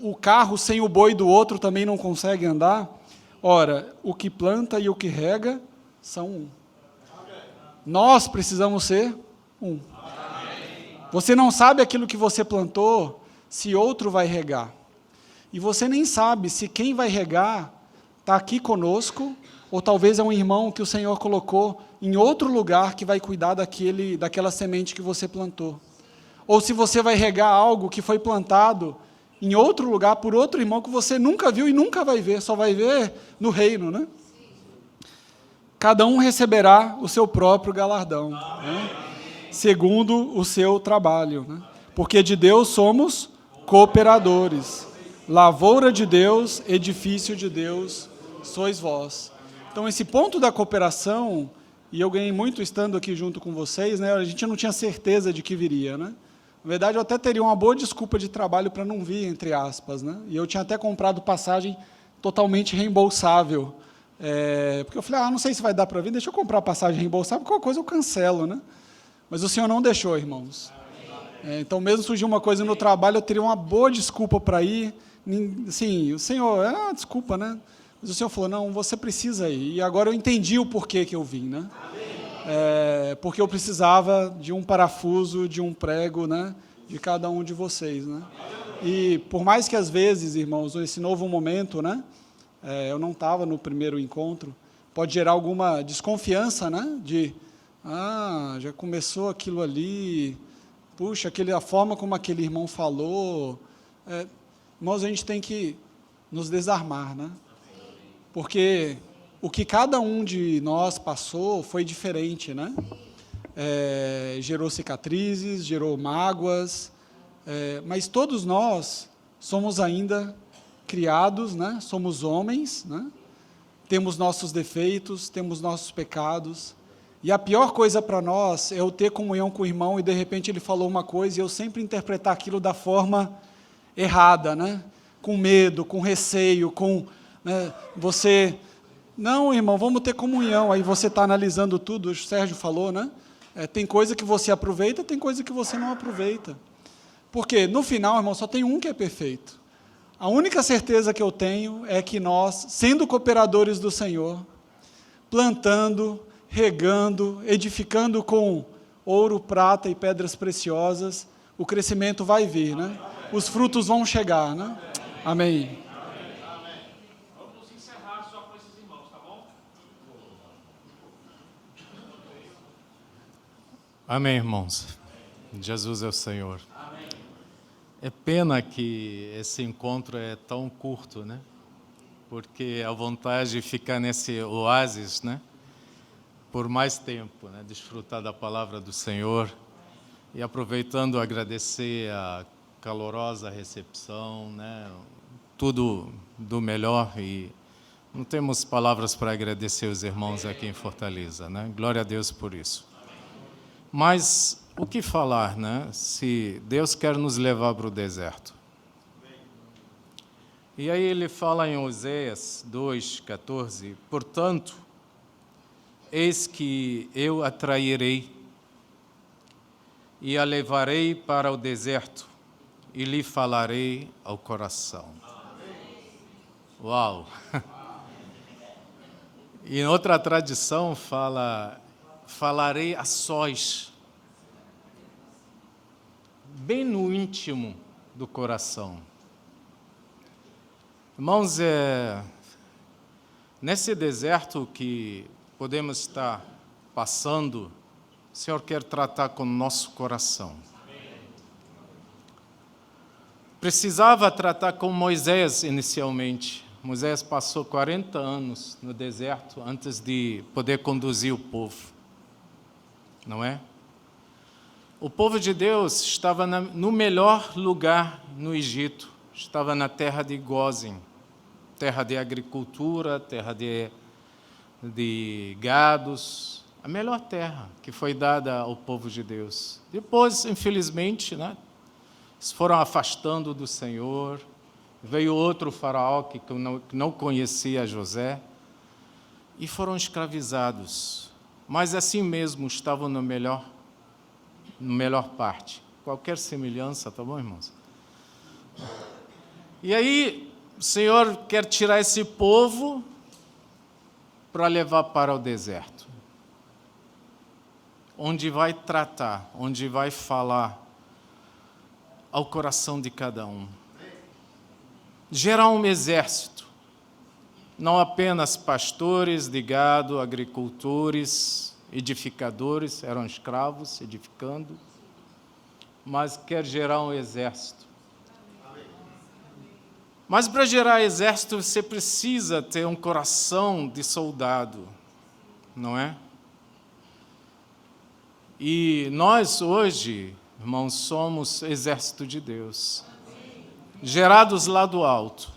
o carro sem o boi do outro também não consegue andar. Ora, o que planta e o que rega são um. Nós precisamos ser um. Você não sabe aquilo que você plantou, se outro vai regar. E você nem sabe se quem vai regar está aqui conosco, ou talvez é um irmão que o Senhor colocou em outro lugar que vai cuidar daquela semente que você plantou. Ou se você vai regar algo que foi plantado em outro lugar por outro irmão que você nunca viu e nunca vai ver, só vai ver no reino, né? Cada um receberá o seu próprio galardão, né? Segundo o seu trabalho, né? Porque de Deus somos cooperadores. Lavoura de Deus, edifício de Deus, sois vós. Então, esse ponto da cooperação, e eu ganhei muito estando aqui junto com vocês, né? A gente não tinha certeza de que viria, né? Na verdade, eu até teria uma boa desculpa de trabalho para não vir, entre aspas, né? E eu tinha até comprado passagem totalmente reembolsável. Porque eu falei, não sei se vai dar para vir, deixa eu comprar passagem reembolsável, qualquer coisa eu cancelo, né? Mas o Senhor não deixou, irmãos. Então, mesmo surgir uma coisa no trabalho, eu teria uma boa desculpa para ir. Sim, o Senhor, desculpa, né? Mas o Senhor falou, não, você precisa ir. E agora eu entendi o porquê que eu vim, né? Porque eu precisava de um parafuso, de um prego, né? De cada um de vocês, né? E por mais que às vezes, irmãos, esse novo momento, né? Eu não estava no primeiro encontro, pode gerar alguma desconfiança, né? Já começou aquilo ali, puxa, a forma como aquele irmão falou. Irmãos, a gente tem que nos desarmar, né? Porque o que cada um de nós passou foi diferente, né? Gerou cicatrizes, gerou mágoas, mas todos nós somos ainda criados, né? Somos homens, né? Temos nossos defeitos, temos nossos pecados, e a pior coisa para nós é eu ter comunhão com o irmão e de repente ele falou uma coisa e eu sempre interpretar aquilo da forma errada, né? Com medo, com receio, né? Você, não, irmão, vamos ter comunhão, aí você está analisando tudo, o Sérgio falou, né? Tem coisa que você aproveita, tem coisa que você não aproveita, porque no final, irmão, só tem um que é perfeito. A única certeza que eu tenho é que nós, sendo cooperadores do Senhor, plantando, regando, edificando com ouro, prata e pedras preciosas, o crescimento vai vir, né? Os frutos vão chegar, né? Amém. Vamos encerrar só com esses irmãos, tá bom? Amém, irmãos. Jesus é o Senhor. Amém. É pena que esse encontro é tão curto, né? Porque a vontade de ficar nesse oásis, né? Por mais tempo, né? Desfrutar da palavra do Senhor e aproveitando agradecer a calorosa recepção, né? Tudo do melhor e não temos palavras para agradecer os irmãos aqui em Fortaleza, né? Glória a Deus por isso. Mas o que falar, né? Se Deus quer nos levar para o deserto. E aí ele fala em Oséias 2:14, portanto, eis que eu a trairei e a levarei para o deserto e lhe falarei ao coração. Uau! E em outra tradição fala, falarei a sós, bem no íntimo do coração. Irmãos, nesse deserto que podemos estar passando, o Senhor quer tratar com o nosso coração. Precisava tratar com Moisés inicialmente. Moisés passou 40 anos no deserto antes de poder conduzir o povo. Não é? O povo de Deus estava no melhor lugar no Egito, estava na terra de Gósen, terra de agricultura, terra de gados, a melhor terra que foi dada ao povo de Deus. Depois, infelizmente, né, eles foram afastando do Senhor, veio outro faraó que não conhecia José, e foram escravizados. Mas assim mesmo estavam no melhor parte. Qualquer semelhança, tá bom, irmãos? E aí, o Senhor quer tirar esse povo para levar para o deserto, onde vai tratar, onde vai falar ao coração de cada um. Gerar um exército, não apenas pastores de gado, agricultores, edificadores, eram escravos edificando, mas quer gerar um exército. Mas para gerar exército você precisa ter um coração de soldado, não é? E nós hoje, irmãos, somos exército de Deus, gerados lá do alto.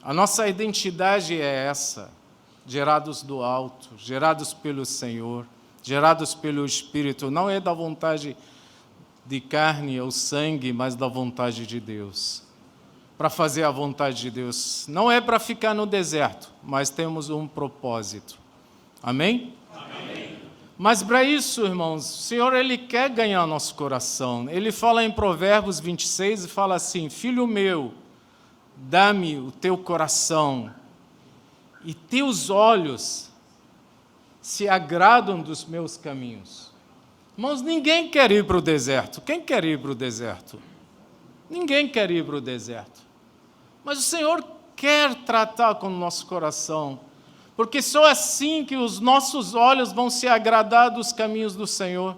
A nossa identidade é essa, gerados do alto, gerados pelo Senhor, gerados pelo Espírito, não é da vontade de carne ou sangue, mas da vontade de Deus. Para fazer a vontade de Deus. Não é para ficar no deserto, mas temos um propósito. Amém? Amém. Mas para isso, irmãos, o Senhor, Ele quer ganhar nosso coração. Ele fala em Provérbios 26 e fala assim: filho meu, dá-me o teu coração, e teus olhos se agradam dos meus caminhos. Irmãos, ninguém quer ir para o deserto. Quem quer ir para o deserto? Ninguém quer ir para o deserto. Mas o Senhor quer tratar com o nosso coração, porque só assim que os nossos olhos vão se agradar dos caminhos do Senhor.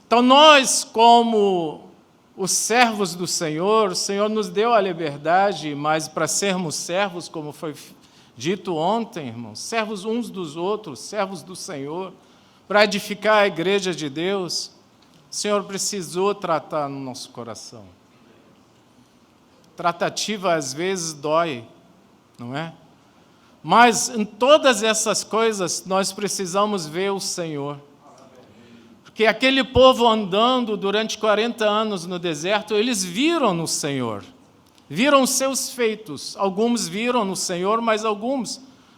Então nós, como os servos do Senhor, o Senhor nos deu a liberdade, mas para sermos servos, como foi dito ontem, irmãos, servos uns dos outros, servos do Senhor, para edificar a igreja de Deus, o Senhor precisou tratar no nosso coração. Tratativa às vezes dói, não é? Mas em todas essas coisas nós precisamos ver o Senhor. Porque aquele povo andando durante 40 anos no deserto, eles viram no Senhor. Viram seus feitos. Alguns viram no Senhor, mas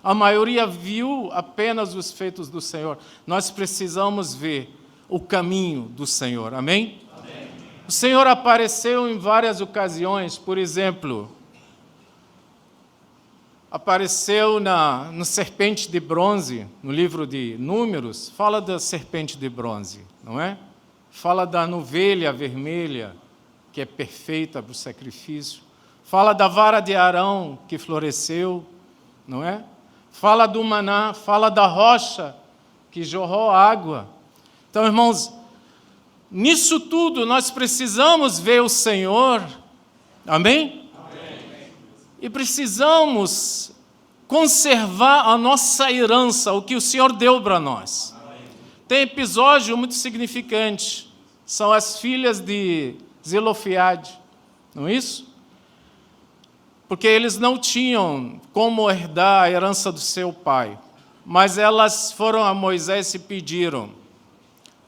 a maioria viu apenas os feitos do Senhor. Nós precisamos ver o caminho do Senhor. Amém? Amém. O Senhor apareceu em várias ocasiões. Por exemplo, apareceu na serpente de bronze, no livro de Números, fala da serpente de bronze, não é? Fala da novelha vermelha, que é perfeita para o sacrifício. Fala da vara de Arão, que floresceu, não é? Fala do maná, fala da rocha, que jorrou água. Então, irmãos, nisso tudo nós precisamos ver o Senhor, amém? E precisamos conservar a nossa herança, o que o Senhor deu para nós. Tem episódio muito significante, são as filhas de Zelofeade, não é isso? Porque eles não tinham como herdar a herança do seu pai, mas elas foram a Moisés e pediram.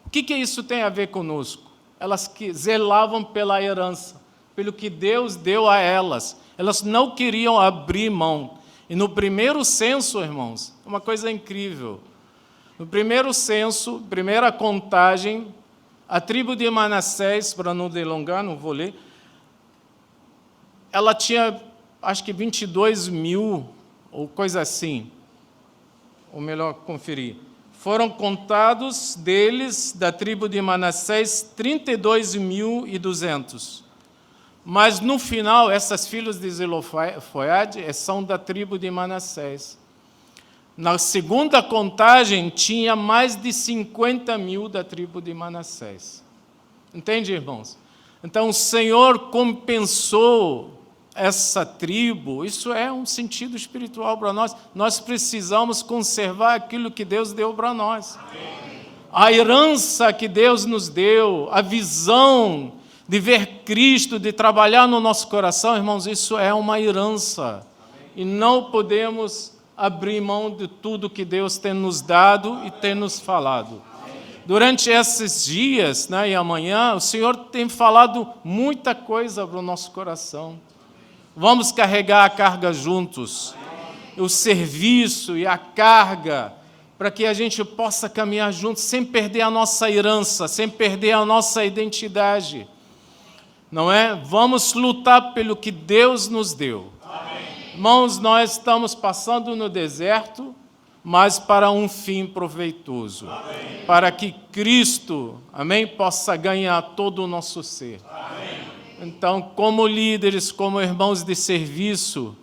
O que isso tem a ver conosco? Elas que zelavam pela herança, pelo que Deus deu a elas. Elas não queriam abrir mão. E no primeiro censo, irmãos, uma coisa incrível. No primeiro censo, primeira contagem, a tribo de Manassés, para não delongar, não vou ler, ela tinha, acho que 22 mil, ou coisa assim, ou melhor, conferir. Foram contados deles, da tribo de Manassés, 32.200. Mas, no final, essas filhas de Zelofeade são da tribo de Manassés. Na segunda contagem, tinha mais de 50 mil da tribo de Manassés. Entende, irmãos? Então, o Senhor compensou essa tribo. Isso é um sentido espiritual para nós. Nós precisamos conservar aquilo que Deus deu para nós. A herança que Deus nos deu, a visão de ver Cristo, de trabalhar no nosso coração, irmãos, isso é uma herança. E não podemos abrir mão de tudo que Deus tem nos dado e tem nos falado. Durante esses dias, né, e amanhã, o Senhor tem falado muita coisa para o nosso coração. Vamos carregar a carga juntos, o serviço e a carga, para que a gente possa caminhar juntos, sem perder a nossa herança, sem perder a nossa identidade. Não é? Vamos lutar pelo que Deus nos deu. Amém. Irmãos, nós estamos passando no deserto, mas para um fim proveitoso. Amém. Para que Cristo, amém, possa ganhar todo o nosso ser. Amém. Então, como líderes, como irmãos de serviço,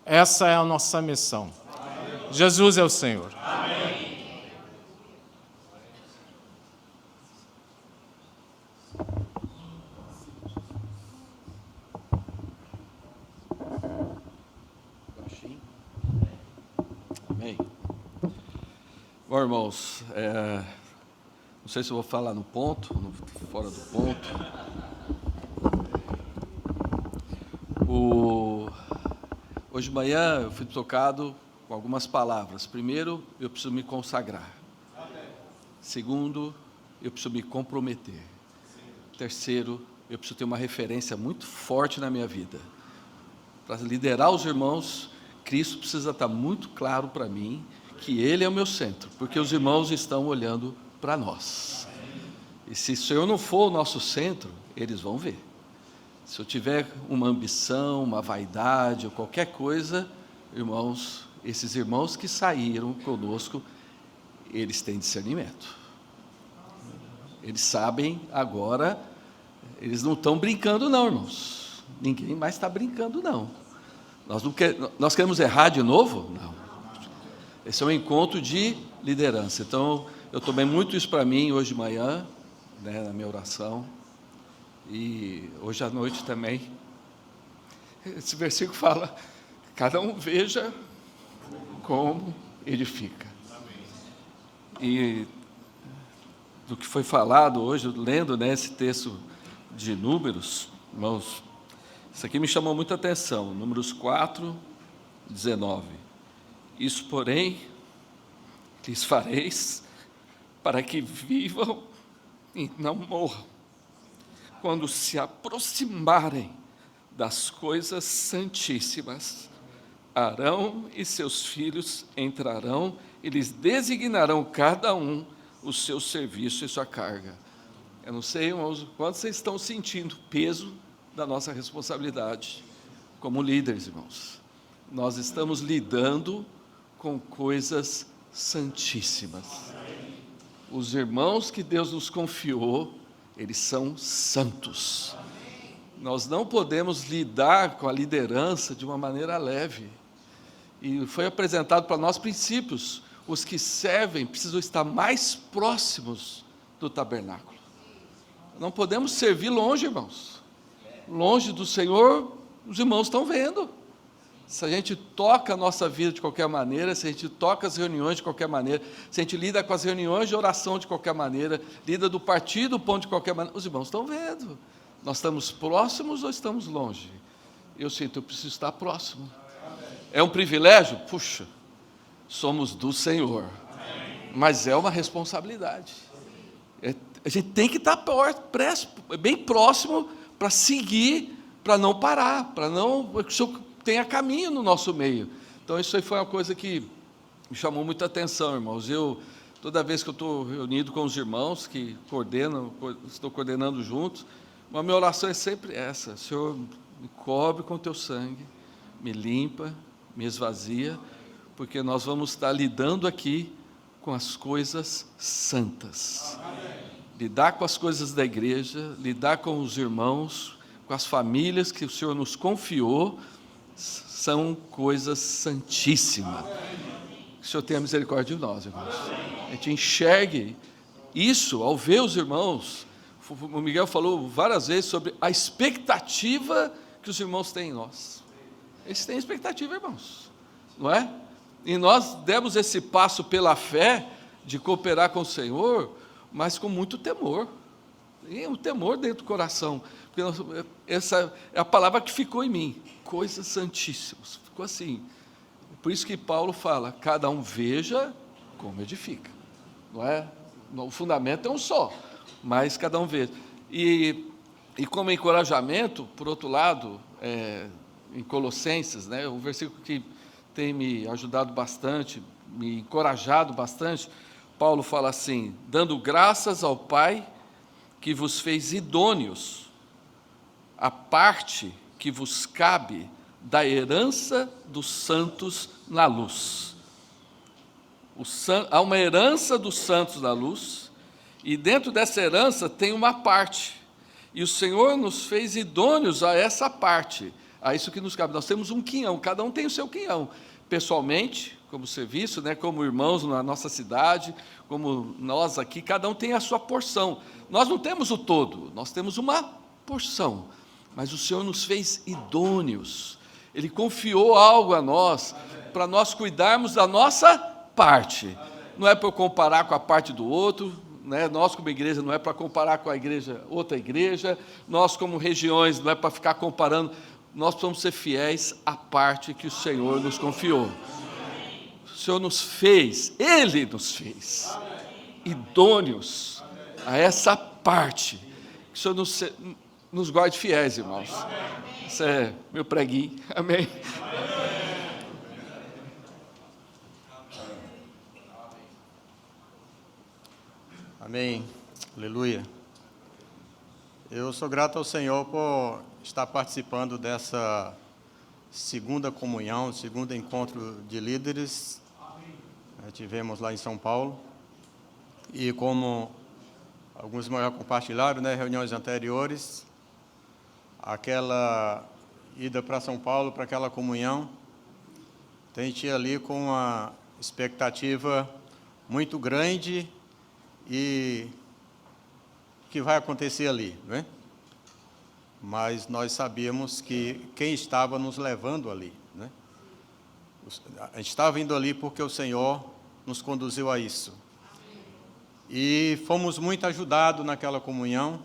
essa é a nossa missão. Amém. Jesus é o Senhor. Amém. Amém. Bom, irmãos, não sei se eu vou falar no ponto, fora do ponto. Hoje de manhã eu fui tocado com algumas palavras. Primeiro, eu preciso me consagrar. Segundo, eu preciso me comprometer. Terceiro, eu preciso ter uma referência muito forte na minha vida. Para liderar os irmãos, Cristo precisa estar muito claro para mim que Ele é o meu centro, porque os irmãos estão olhando para nós. E se o Senhor não for o nosso centro, eles vão ver. Se eu tiver uma ambição, uma vaidade ou qualquer coisa, irmãos, esses irmãos que saíram conosco, eles têm discernimento. Eles sabem agora, eles não estão brincando não, irmãos. Ninguém mais está brincando não. Nós queremos errar de novo? Não. Esse é um encontro de liderança. Então, eu tomei muito isso para mim hoje de manhã, né, na minha oração. E hoje à noite também. Esse versículo fala, cada um veja como edifica. E do que foi falado hoje, lendo, né, esse texto de Números, irmãos, isso aqui me chamou muita atenção, Números 4, 19. Isso, porém, lhes fareis para que vivam e não morram, quando se aproximarem das coisas santíssimas. Arão e seus filhos entrarão e lhes designarão cada um o seu serviço e sua carga. Eu não sei, irmãos, quanto vocês estão sentindo o peso da nossa responsabilidade como líderes, irmãos. Nós estamos lidando com coisas santíssimas. Os irmãos que Deus nos confiou, eles são santos. Nós não podemos lidar com a liderança de uma maneira leve. E foi apresentado para nós princípios. Os que servem precisam estar mais próximos do tabernáculo. Não podemos servir longe, irmãos. Longe do Senhor, os irmãos estão vendo. Se a gente toca a nossa vida de qualquer maneira, se a gente toca as reuniões de qualquer maneira, se a gente lida com as reuniões de oração de qualquer maneira, lida do partido, pão de qualquer maneira, os irmãos estão vendo. Nós estamos próximos ou estamos longe? Eu sinto, eu preciso estar próximo. É um privilégio? Puxa, somos do Senhor. Mas é uma responsabilidade. A gente tem que estar bem próximo para seguir, para não parar, para não que o Senhor tenha caminho no nosso meio. Então, isso aí foi uma coisa que me chamou muita atenção, irmãos. Toda vez que eu estou reunido com os irmãos que estou coordenando juntos, a minha oração é sempre essa: Senhor, me cobre com teu sangue, me limpa, me esvazia, porque nós vamos estar lidando aqui com as coisas santas. Lidar com as coisas da igreja, lidar com os irmãos, com as famílias que o Senhor nos confiou, são coisas santíssimas. Que o Senhor tenha misericórdia de nós, irmãos. A gente enxergue isso ao ver os irmãos. O Miguel falou várias vezes sobre a expectativa que os irmãos têm em nós. Eles têm expectativa, irmãos, não é? E nós demos esse passo pela fé de cooperar com o Senhor, mas com muito temor. E um temor dentro do coração. Porque essa é a palavra que ficou em mim. Coisas santíssimas. Ficou assim. Por isso que Paulo fala, cada um veja como edifica. Não é? O fundamento é um só, mas cada um veja. E como encorajamento, por outro lado, em Colossenses, né, um versículo que tem me ajudado bastante, me encorajado bastante, Paulo fala assim, dando graças ao Pai que vos fez idôneos, a parte que vos cabe da herança dos santos na luz. Há uma herança dos santos na luz, e dentro dessa herança tem uma parte, e o Senhor nos fez idôneos a essa parte, a isso que nos cabe. Nós temos um quinhão, cada um tem o seu quinhão, pessoalmente, como serviço, né, como irmãos na nossa cidade, como nós aqui, cada um tem a sua porção. Nós não temos o todo, nós temos uma porção, mas o Senhor nos fez idôneos. Ele confiou algo a nós, para nós cuidarmos da nossa parte. Não é para comparar com a parte do outro, né? Nós como igreja não é para comparar com a igreja, outra igreja, nós como regiões não é para ficar comparando, nós precisamos ser fiéis à parte que o Senhor nos confiou. O Senhor nos fez, Ele nos fez idôneos a essa parte. Que o Senhor nos guarde fiéis, irmãos. Esse é meu preguinho. Amém. Amém. Aleluia. Eu sou grato ao Senhor por estar participando dessa segunda comunhão, segundo encontro de líderes. Tivemos lá em São Paulo. E como alguns já compartilharam, né, reuniões anteriores, aquela ida para São Paulo, para aquela comunhão, a gente ia ali com uma expectativa muito grande e que vai acontecer ali, né? Mas nós sabíamos que quem estava nos levando ali, né? A gente estava indo ali porque o Senhor nos conduziu a isso. E fomos muito ajudados naquela comunhão.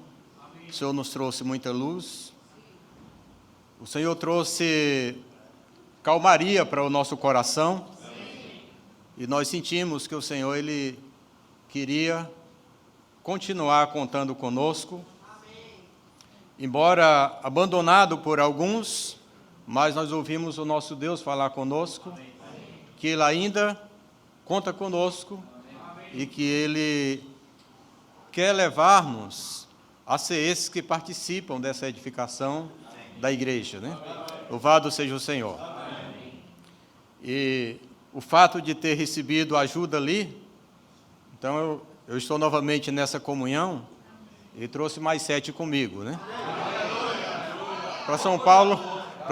O Senhor nos trouxe muita luz. O Senhor trouxe calmaria para o nosso coração. E nós sentimos que o Senhor, Ele queria continuar contando conosco. Embora abandonado por alguns, mas nós ouvimos o nosso Deus falar conosco, que Ele ainda conta conosco e que Ele quer levar-nos a ser esses que participam dessa edificação da igreja, né? Louvado seja o Senhor. E o fato de ter recebido ajuda ali, então eu estou novamente nessa comunhão e trouxe mais 7 comigo, né? Para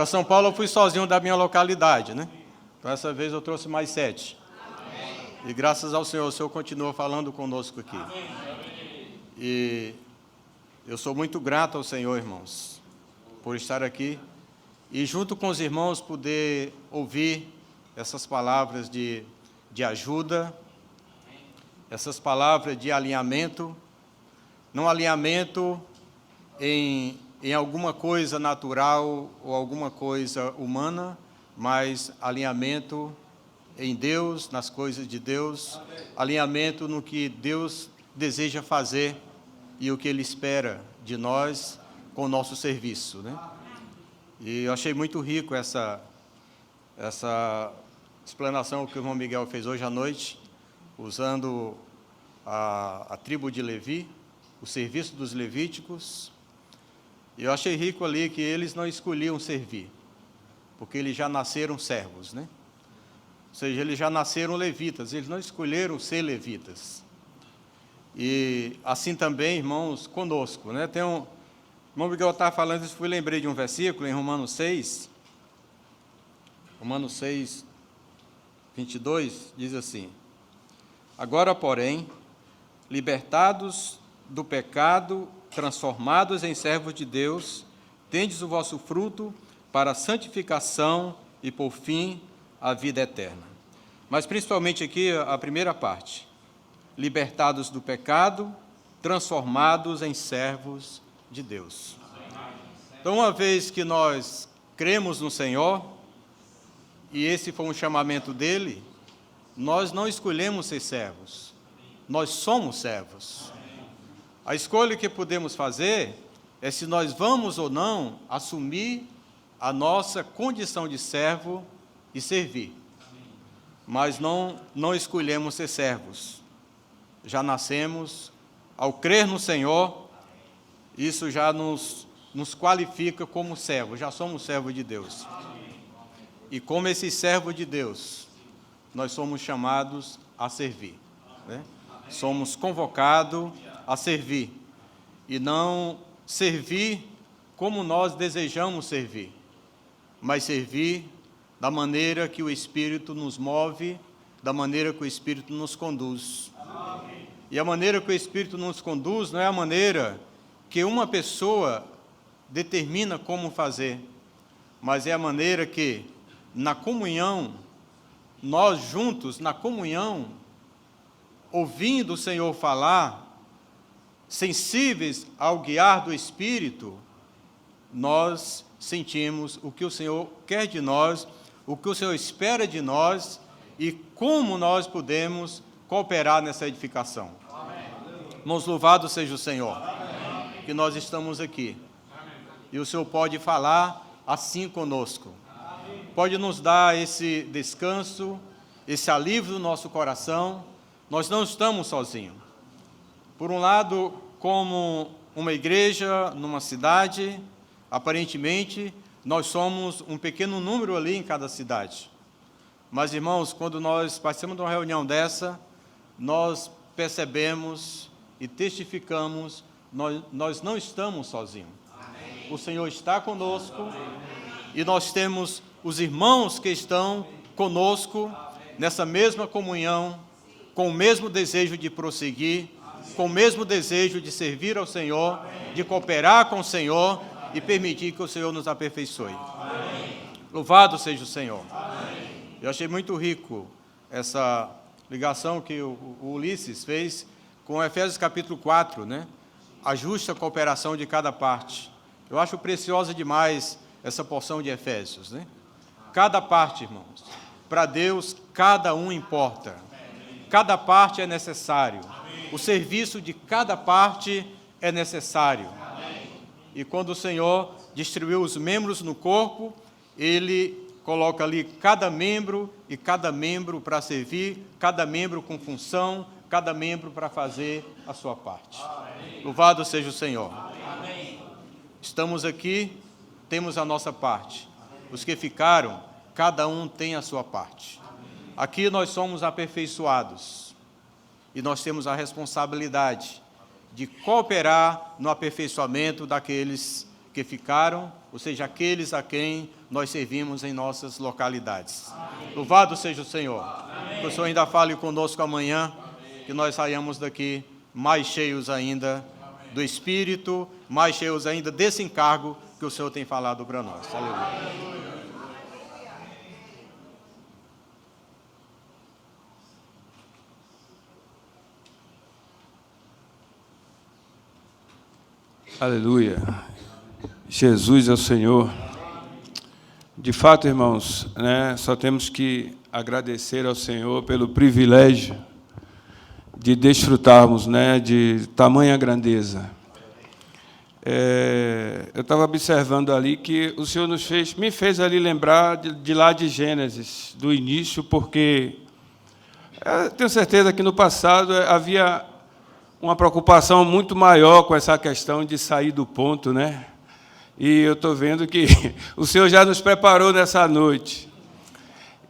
São Paulo eu fui sozinho da minha localidade, né? Então essa vez eu trouxe mais 7. E graças ao Senhor, o Senhor continua falando conosco aqui. E eu sou muito grato ao Senhor, irmãos, por estar aqui e junto com os irmãos poder ouvir essas palavras de ajuda, essas palavras de alinhamento, não alinhamento em alguma coisa natural ou alguma coisa humana, mas alinhamento em Deus, nas coisas de Deus, alinhamento no que Deus deseja fazer e o que Ele espera de nós com o nosso serviço, né? E eu achei muito rico essa explanação que o irmão Miguel fez hoje à noite, usando a tribo de Levi, o serviço dos levíticos. E eu achei rico ali que eles não escolhiam servir, porque eles já nasceram servos, né? Ou seja, eles já nasceram levitas, eles não escolheram ser levitas. E assim também, irmãos, conosco, né? O irmão Miguel estava falando isso, eu lembrei de um versículo em Romanos 6, 22, diz assim: agora, porém, libertados do pecado, transformados em servos de Deus, tendes o vosso fruto para a santificação e, por fim, a vida eterna. Mas, principalmente aqui, a primeira parte: libertados do pecado, transformados em servos de Deus. Então, uma vez que nós cremos no Senhor, e esse foi um chamamento dele, nós não escolhemos ser servos, nós somos servos. A escolha que podemos fazer é se nós vamos ou não assumir a nossa condição de servo e servir. Mas não escolhemos ser servos. Já nascemos, ao crer no Senhor, isso já nos qualifica como servos, já somos servos de Deus. E como esse servo de Deus, nós somos chamados a servir, né? Somos convocados a servir, e não servir como nós desejamos servir, mas servir da maneira que o Espírito nos move, da maneira que o Espírito nos conduz. E a maneira que o Espírito nos conduz não é a maneira que uma pessoa determina como fazer, mas é a maneira que, na comunhão, nós juntos, na comunhão, ouvindo o Senhor falar, sensíveis ao guiar do Espírito, nós sentimos o que o Senhor quer de nós, o que o Senhor espera de nós e como nós podemos cooperar nessa edificação. Irmãos, louvado seja o Senhor, que nós estamos aqui. E o Senhor pode falar assim conosco. Pode nos dar esse descanso, esse alívio do nosso coração. Nós não estamos sozinhos. Por um lado, como uma igreja numa cidade, aparentemente, nós somos um pequeno número ali em cada cidade. Mas, irmãos, quando nós participamos de uma reunião dessa, nós percebemos e testificamos, nós não estamos sozinhos. O Senhor está conosco e nós temos os irmãos que estão conosco nessa mesma comunhão, com o mesmo desejo de prosseguir, com o mesmo desejo de servir ao Senhor, de cooperar com o Senhor e permitir que o Senhor nos aperfeiçoe. Louvado seja o Senhor. Eu achei muito rico essa ligação que o Ulisses fez com Efésios capítulo 4, né? A justa cooperação de cada parte. Eu acho preciosa demais essa porção de Efésios, né? Cada parte, irmãos, para Deus, cada um importa. Cada parte é necessário. O serviço de cada parte é necessário. E quando o Senhor distribuiu os membros no corpo, Ele coloca ali cada membro para servir, cada membro com função, cada membro para fazer a sua parte. Louvado seja o Senhor. Estamos aqui, temos a nossa parte. Os que ficaram, cada um tem a sua parte. Aqui nós somos aperfeiçoados e nós temos a responsabilidade de cooperar no aperfeiçoamento daqueles que ficaram, ou seja, aqueles a quem nós servimos em nossas localidades. Louvado seja o Senhor. Que o Senhor ainda fale conosco amanhã, que nós saiamos daqui mais cheios ainda do Espírito, mais cheios ainda desse encargo que o Senhor tem falado para nós. Aleluia. Aleluia. Jesus é o Senhor. De fato, irmãos, né, só temos que agradecer ao Senhor pelo privilégio de desfrutarmos, né, de tamanha grandeza. Eu estava observando ali que o Senhor me fez ali lembrar de lá de Gênesis, do início, porque tenho certeza que no passado havia uma preocupação muito maior com essa questão de sair do ponto, né? E eu estou vendo que o Senhor já nos preparou nessa noite.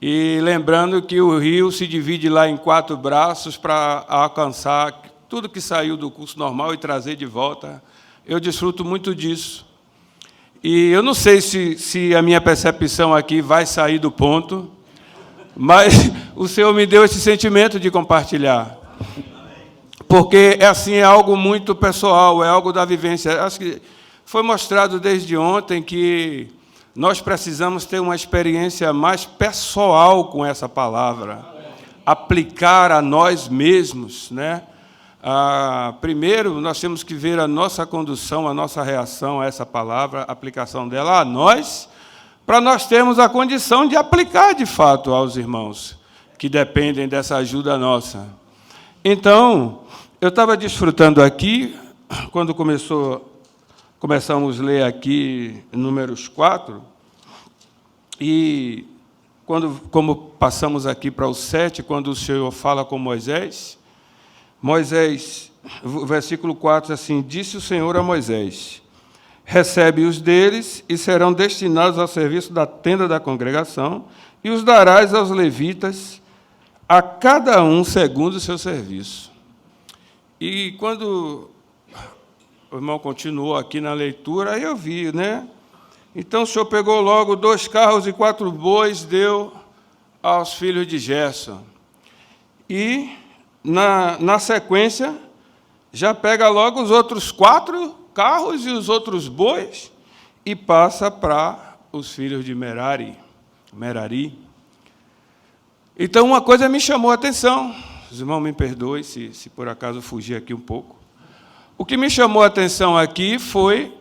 E lembrando que o rio se divide lá em 4 braços para alcançar tudo que saiu do curso normal e trazer de volta. Eu desfruto muito disso. E eu não sei se a minha percepção aqui vai sair do ponto, mas o Senhor me deu esse sentimento de compartilhar. Porque assim é algo muito pessoal, é algo da vivência. Acho que foi mostrado desde ontem que nós precisamos ter uma experiência mais pessoal com essa palavra, aplicar a nós mesmos, né? Primeiro, nós temos que ver a nossa condução, a nossa reação a essa palavra, a aplicação dela a nós, para nós termos a condição de aplicar, de fato, aos irmãos que dependem dessa ajuda nossa. Então, eu estava desfrutando aqui, quando começamos a ler aqui Números 4, e como passamos aqui para o 7, quando o Senhor fala com Moisés, versículo 4, assim, disse o Senhor a Moisés, recebe-os deles e serão destinados ao serviço da tenda da congregação e os darás aos levitas, a cada um segundo o seu serviço. E quando o irmão continuou aqui na leitura, aí eu vi, né? Então o Senhor pegou logo 2 carros e 4 bois, deu aos filhos de Gerson. E, na sequência, já pega logo os outros 4 carros e os outros bois e passa para os filhos de Merari. Então, uma coisa me chamou a atenção. Os irmãos me perdoem se por acaso fugir aqui um pouco. O que me chamou a atenção aqui foi,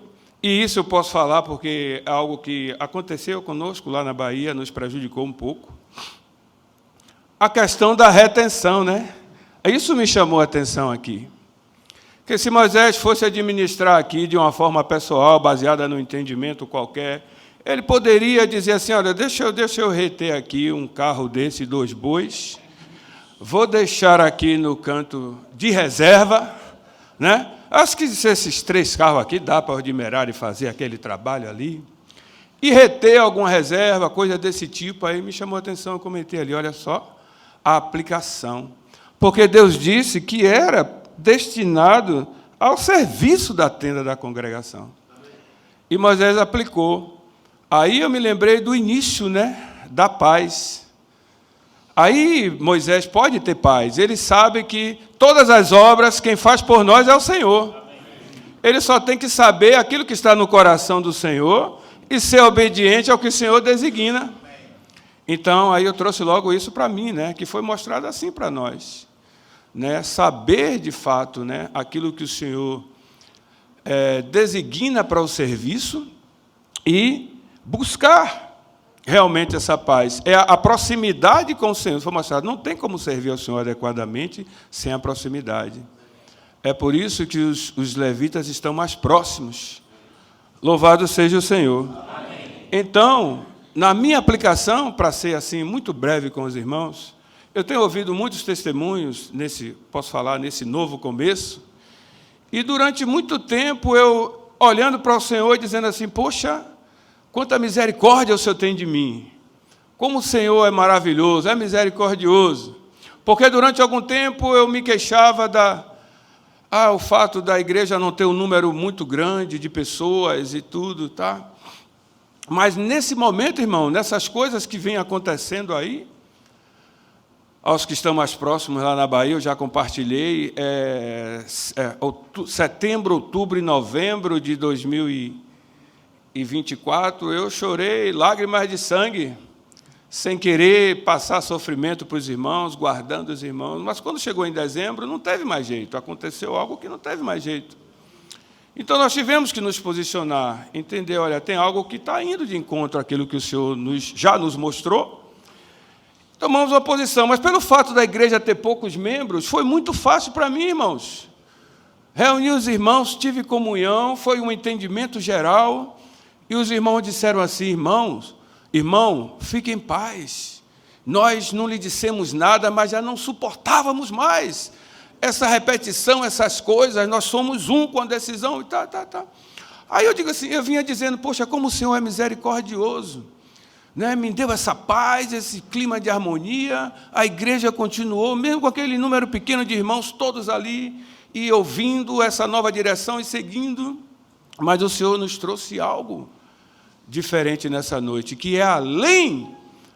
e isso eu posso falar porque é algo que aconteceu conosco lá na Bahia, nos prejudicou um pouco, a questão da retenção, né? Isso me chamou a atenção aqui. Porque se Moisés fosse administrar aqui de uma forma pessoal, baseada no entendimento qualquer, ele poderia dizer assim, olha, deixa eu reter aqui um carro desse, 2 bois, vou deixar aqui no canto de reserva, né? Acho que esses 3 carros aqui dá para o Ordimerari fazer aquele trabalho ali. E reter alguma reserva, coisa desse tipo, aí me chamou a atenção, eu comentei ali, olha só, a aplicação. Porque Deus disse que era destinado ao serviço da tenda da congregação. E Moisés aplicou. Aí eu me lembrei do início, né, da paz. Aí Moisés pode ter paz, ele sabe que todas as obras, quem faz por nós é o Senhor. Ele só tem que saber aquilo que está no coração do Senhor e ser obediente ao que o Senhor designa. Então, aí eu trouxe logo isso para mim, né, que foi mostrado assim para nós. Né, saber, de fato, né, aquilo que o Senhor designa para o serviço e buscar realmente essa paz. É a proximidade com o Senhor. Foi mostrado, não tem como servir ao Senhor adequadamente sem a proximidade. É por isso que os levitas estão mais próximos. Louvado seja o Senhor. Amém. Então, na minha aplicação, para ser assim muito breve com os irmãos, eu tenho ouvido muitos testemunhos, posso falar, nesse novo começo, e durante muito tempo eu olhando para o Senhor e dizendo assim, poxa, quanta misericórdia o Senhor tem de mim. Como o Senhor é maravilhoso, é misericordioso. Porque durante algum tempo eu me queixava o fato da igreja não ter um número muito grande de pessoas e tudo, tá? Mas nesse momento, irmão, nessas coisas que vêm acontecendo aí, aos que estão mais próximos lá na Bahia, eu já compartilhei, setembro, outubro e novembro de 2024, eu chorei lágrimas de sangue, sem querer passar sofrimento para os irmãos, guardando os irmãos. Mas quando chegou em dezembro, não teve mais jeito, aconteceu algo que não teve mais jeito. Então, nós tivemos que nos posicionar, entender, olha, tem algo que está indo de encontro àquilo que o Senhor já nos mostrou. Tomamos uma posição, mas pelo fato da igreja ter poucos membros, foi muito fácil para mim, irmãos. Reuni os irmãos, tive comunhão, foi um entendimento geral, e os irmãos disseram assim, irmão, fique em paz. Nós não lhe dissemos nada, mas já não suportávamos mais essa repetição, essas coisas, nós somos um com a decisão, e tá. Aí eu digo assim, eu vinha dizendo, poxa, como o Senhor é misericordioso, né? Me deu essa paz, esse clima de harmonia, a igreja continuou, mesmo com aquele número pequeno de irmãos, todos ali, e ouvindo essa nova direção e seguindo, mas o Senhor nos trouxe algo diferente nessa noite, que é além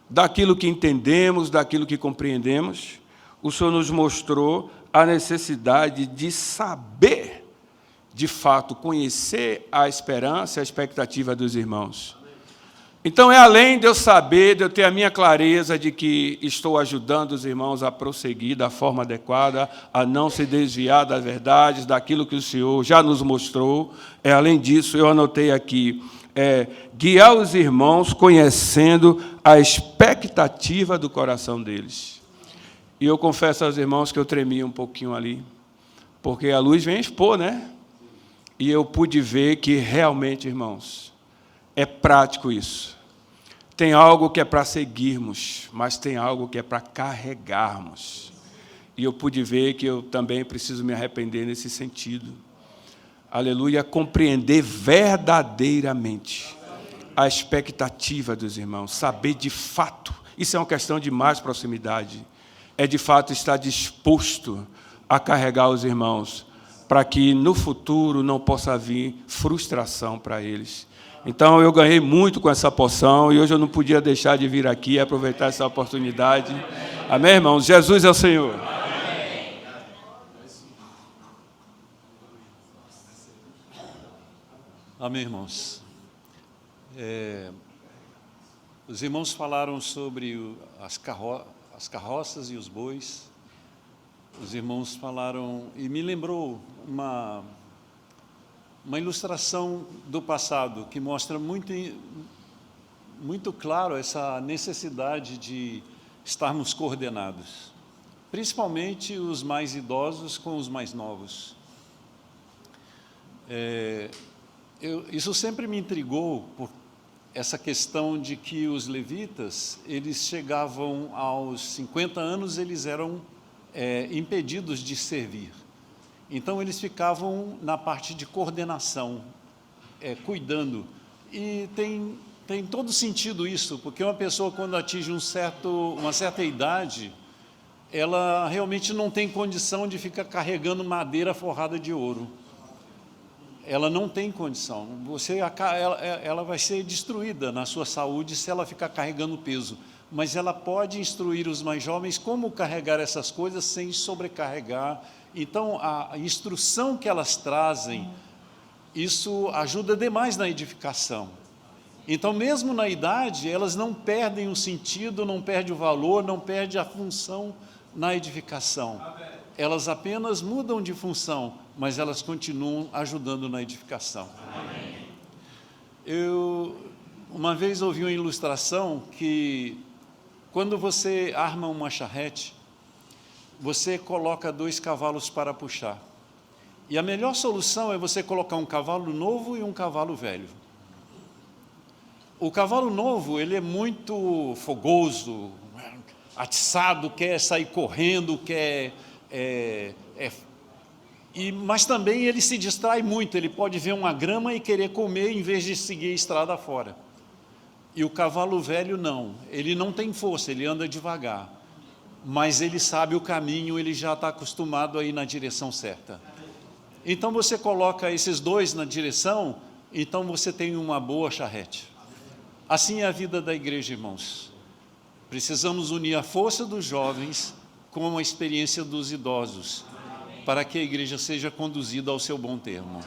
daquilo que entendemos, daquilo que compreendemos. O Senhor nos mostrou a necessidade de saber, de fato, conhecer a esperança, a expectativa dos irmãos. Então, é além de eu saber, de eu ter a minha clareza de que estou ajudando os irmãos a prosseguir da forma adequada, a não se desviar das verdades, daquilo que o Senhor já nos mostrou. É além disso, eu anotei aqui, guiar os irmãos conhecendo a expectativa do coração deles. E eu confesso aos irmãos que eu tremia um pouquinho ali, porque a luz vem expor, né? E eu pude ver que realmente, irmãos, é prático isso. Tem algo que é para seguirmos, mas tem algo que é para carregarmos. E eu pude ver que eu também preciso me arrepender nesse sentido. Aleluia, compreender verdadeiramente a expectativa dos irmãos, saber de fato. Isso é uma questão de mais proximidade. É de fato estar disposto a carregar os irmãos, para que no futuro não possa vir frustração para eles. Então, eu ganhei muito com essa porção, e hoje eu não podia deixar de vir aqui e aproveitar essa oportunidade. Amém, irmãos? Jesus é o Senhor. Amém, irmãos. Os irmãos falaram sobre as carroças e os bois. Os irmãos falaram, e me lembrou uma ilustração do passado, que mostra muito claro essa necessidade de estarmos coordenados, principalmente os mais idosos com os mais novos. Isso sempre me intrigou, por essa questão de que os levitas, eles chegavam aos 50 anos, eles eram impedidos de servir. Então, eles ficavam na parte de coordenação, cuidando. E tem todo sentido isso, porque uma pessoa, quando atinge uma certa idade, ela realmente não tem condição de ficar carregando madeira forrada de ouro. Ela não tem condição. Ela vai ser destruída na sua saúde se ela ficar carregando peso. Mas ela pode instruir os mais jovens como carregar essas coisas sem sobrecarregar. Então, a instrução que elas trazem, isso ajuda demais na edificação. Então, mesmo na idade, elas não perdem o sentido, não perdem o valor, não perdem a função na edificação. Elas apenas mudam de função, mas elas continuam ajudando na edificação. Eu, uma vez, ouvi uma ilustração que, quando você arma uma charrete, você coloca 2 cavalos para puxar. E a melhor solução é você colocar um cavalo novo e um cavalo velho. O cavalo novo, ele é muito fogoso, atiçado, quer sair correndo, mas também ele se distrai muito, ele pode ver uma grama e querer comer em vez de seguir a estrada fora. E o cavalo velho não, ele não tem força, ele anda devagar, mas ele sabe o caminho, ele já está acostumado a ir na direção certa. Então você coloca esses 2 na direção, então você tem uma boa charrete. Assim é a vida da igreja, irmãos. Precisamos unir a força dos jovens com a experiência dos idosos, para que a igreja seja conduzida ao seu bom termo.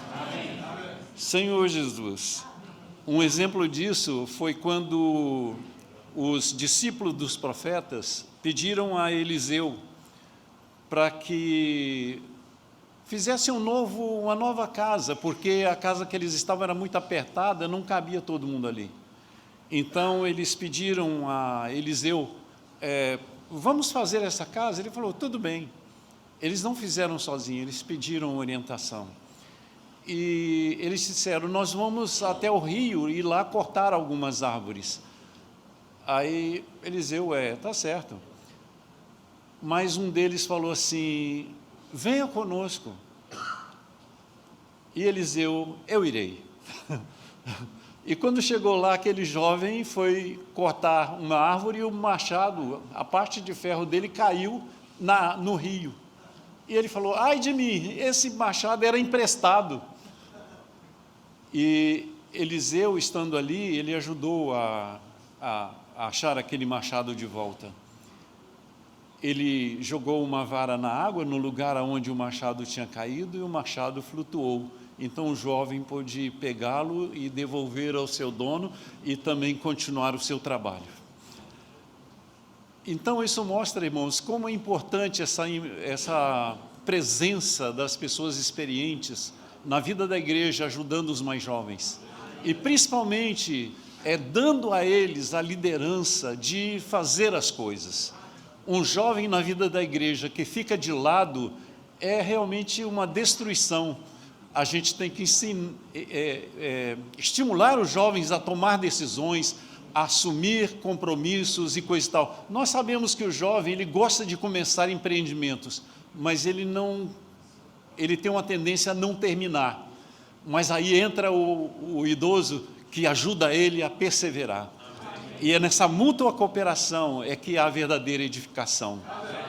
Senhor Jesus, um exemplo disso foi quando os discípulos dos profetas pediram a Eliseu para que fizesse uma nova casa, porque a casa que eles estavam era muito apertada, não cabia todo mundo ali. Então, eles pediram a Eliseu, vamos fazer essa casa? Ele falou, tudo bem. Eles não fizeram sozinhos, eles pediram orientação. E eles disseram, nós vamos até o rio e lá cortar algumas árvores. Aí, Eliseu, tá certo. Mas um deles falou assim, venha conosco. E Eliseu, eu irei. E quando chegou lá, aquele jovem foi cortar uma árvore e o machado, a parte de ferro dele caiu no rio. E ele falou, ai de mim, esse machado era emprestado. E Eliseu, estando ali, ele ajudou a achar aquele machado de volta. Ele jogou uma vara na água, no lugar onde o machado tinha caído, e o machado flutuou. Então o jovem pôde pegá-lo e devolver ao seu dono e também continuar o seu trabalho. Então isso mostra, irmãos, como é importante essa presença das pessoas experientes na vida da igreja, ajudando os mais jovens. E principalmente dando a eles a liderança de fazer as coisas. Um jovem na vida da igreja que fica de lado é realmente uma destruição. A gente tem que estimular os jovens a tomar decisões, a assumir compromissos e coisa e tal. Nós sabemos que o jovem, ele gosta de começar empreendimentos, mas ele tem uma tendência a não terminar. Mas aí entra o idoso que ajuda ele a perseverar. E é nessa mútua cooperação que há a verdadeira edificação.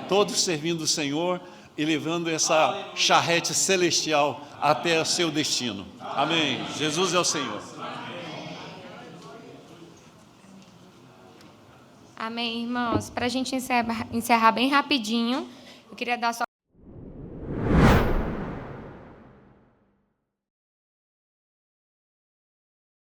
Todos servindo o Senhor e levando essa charrete celestial até o seu destino. Amém. Jesus é o Senhor. Amém, irmãos. Para a gente encerrar bem rapidinho, eu queria dar só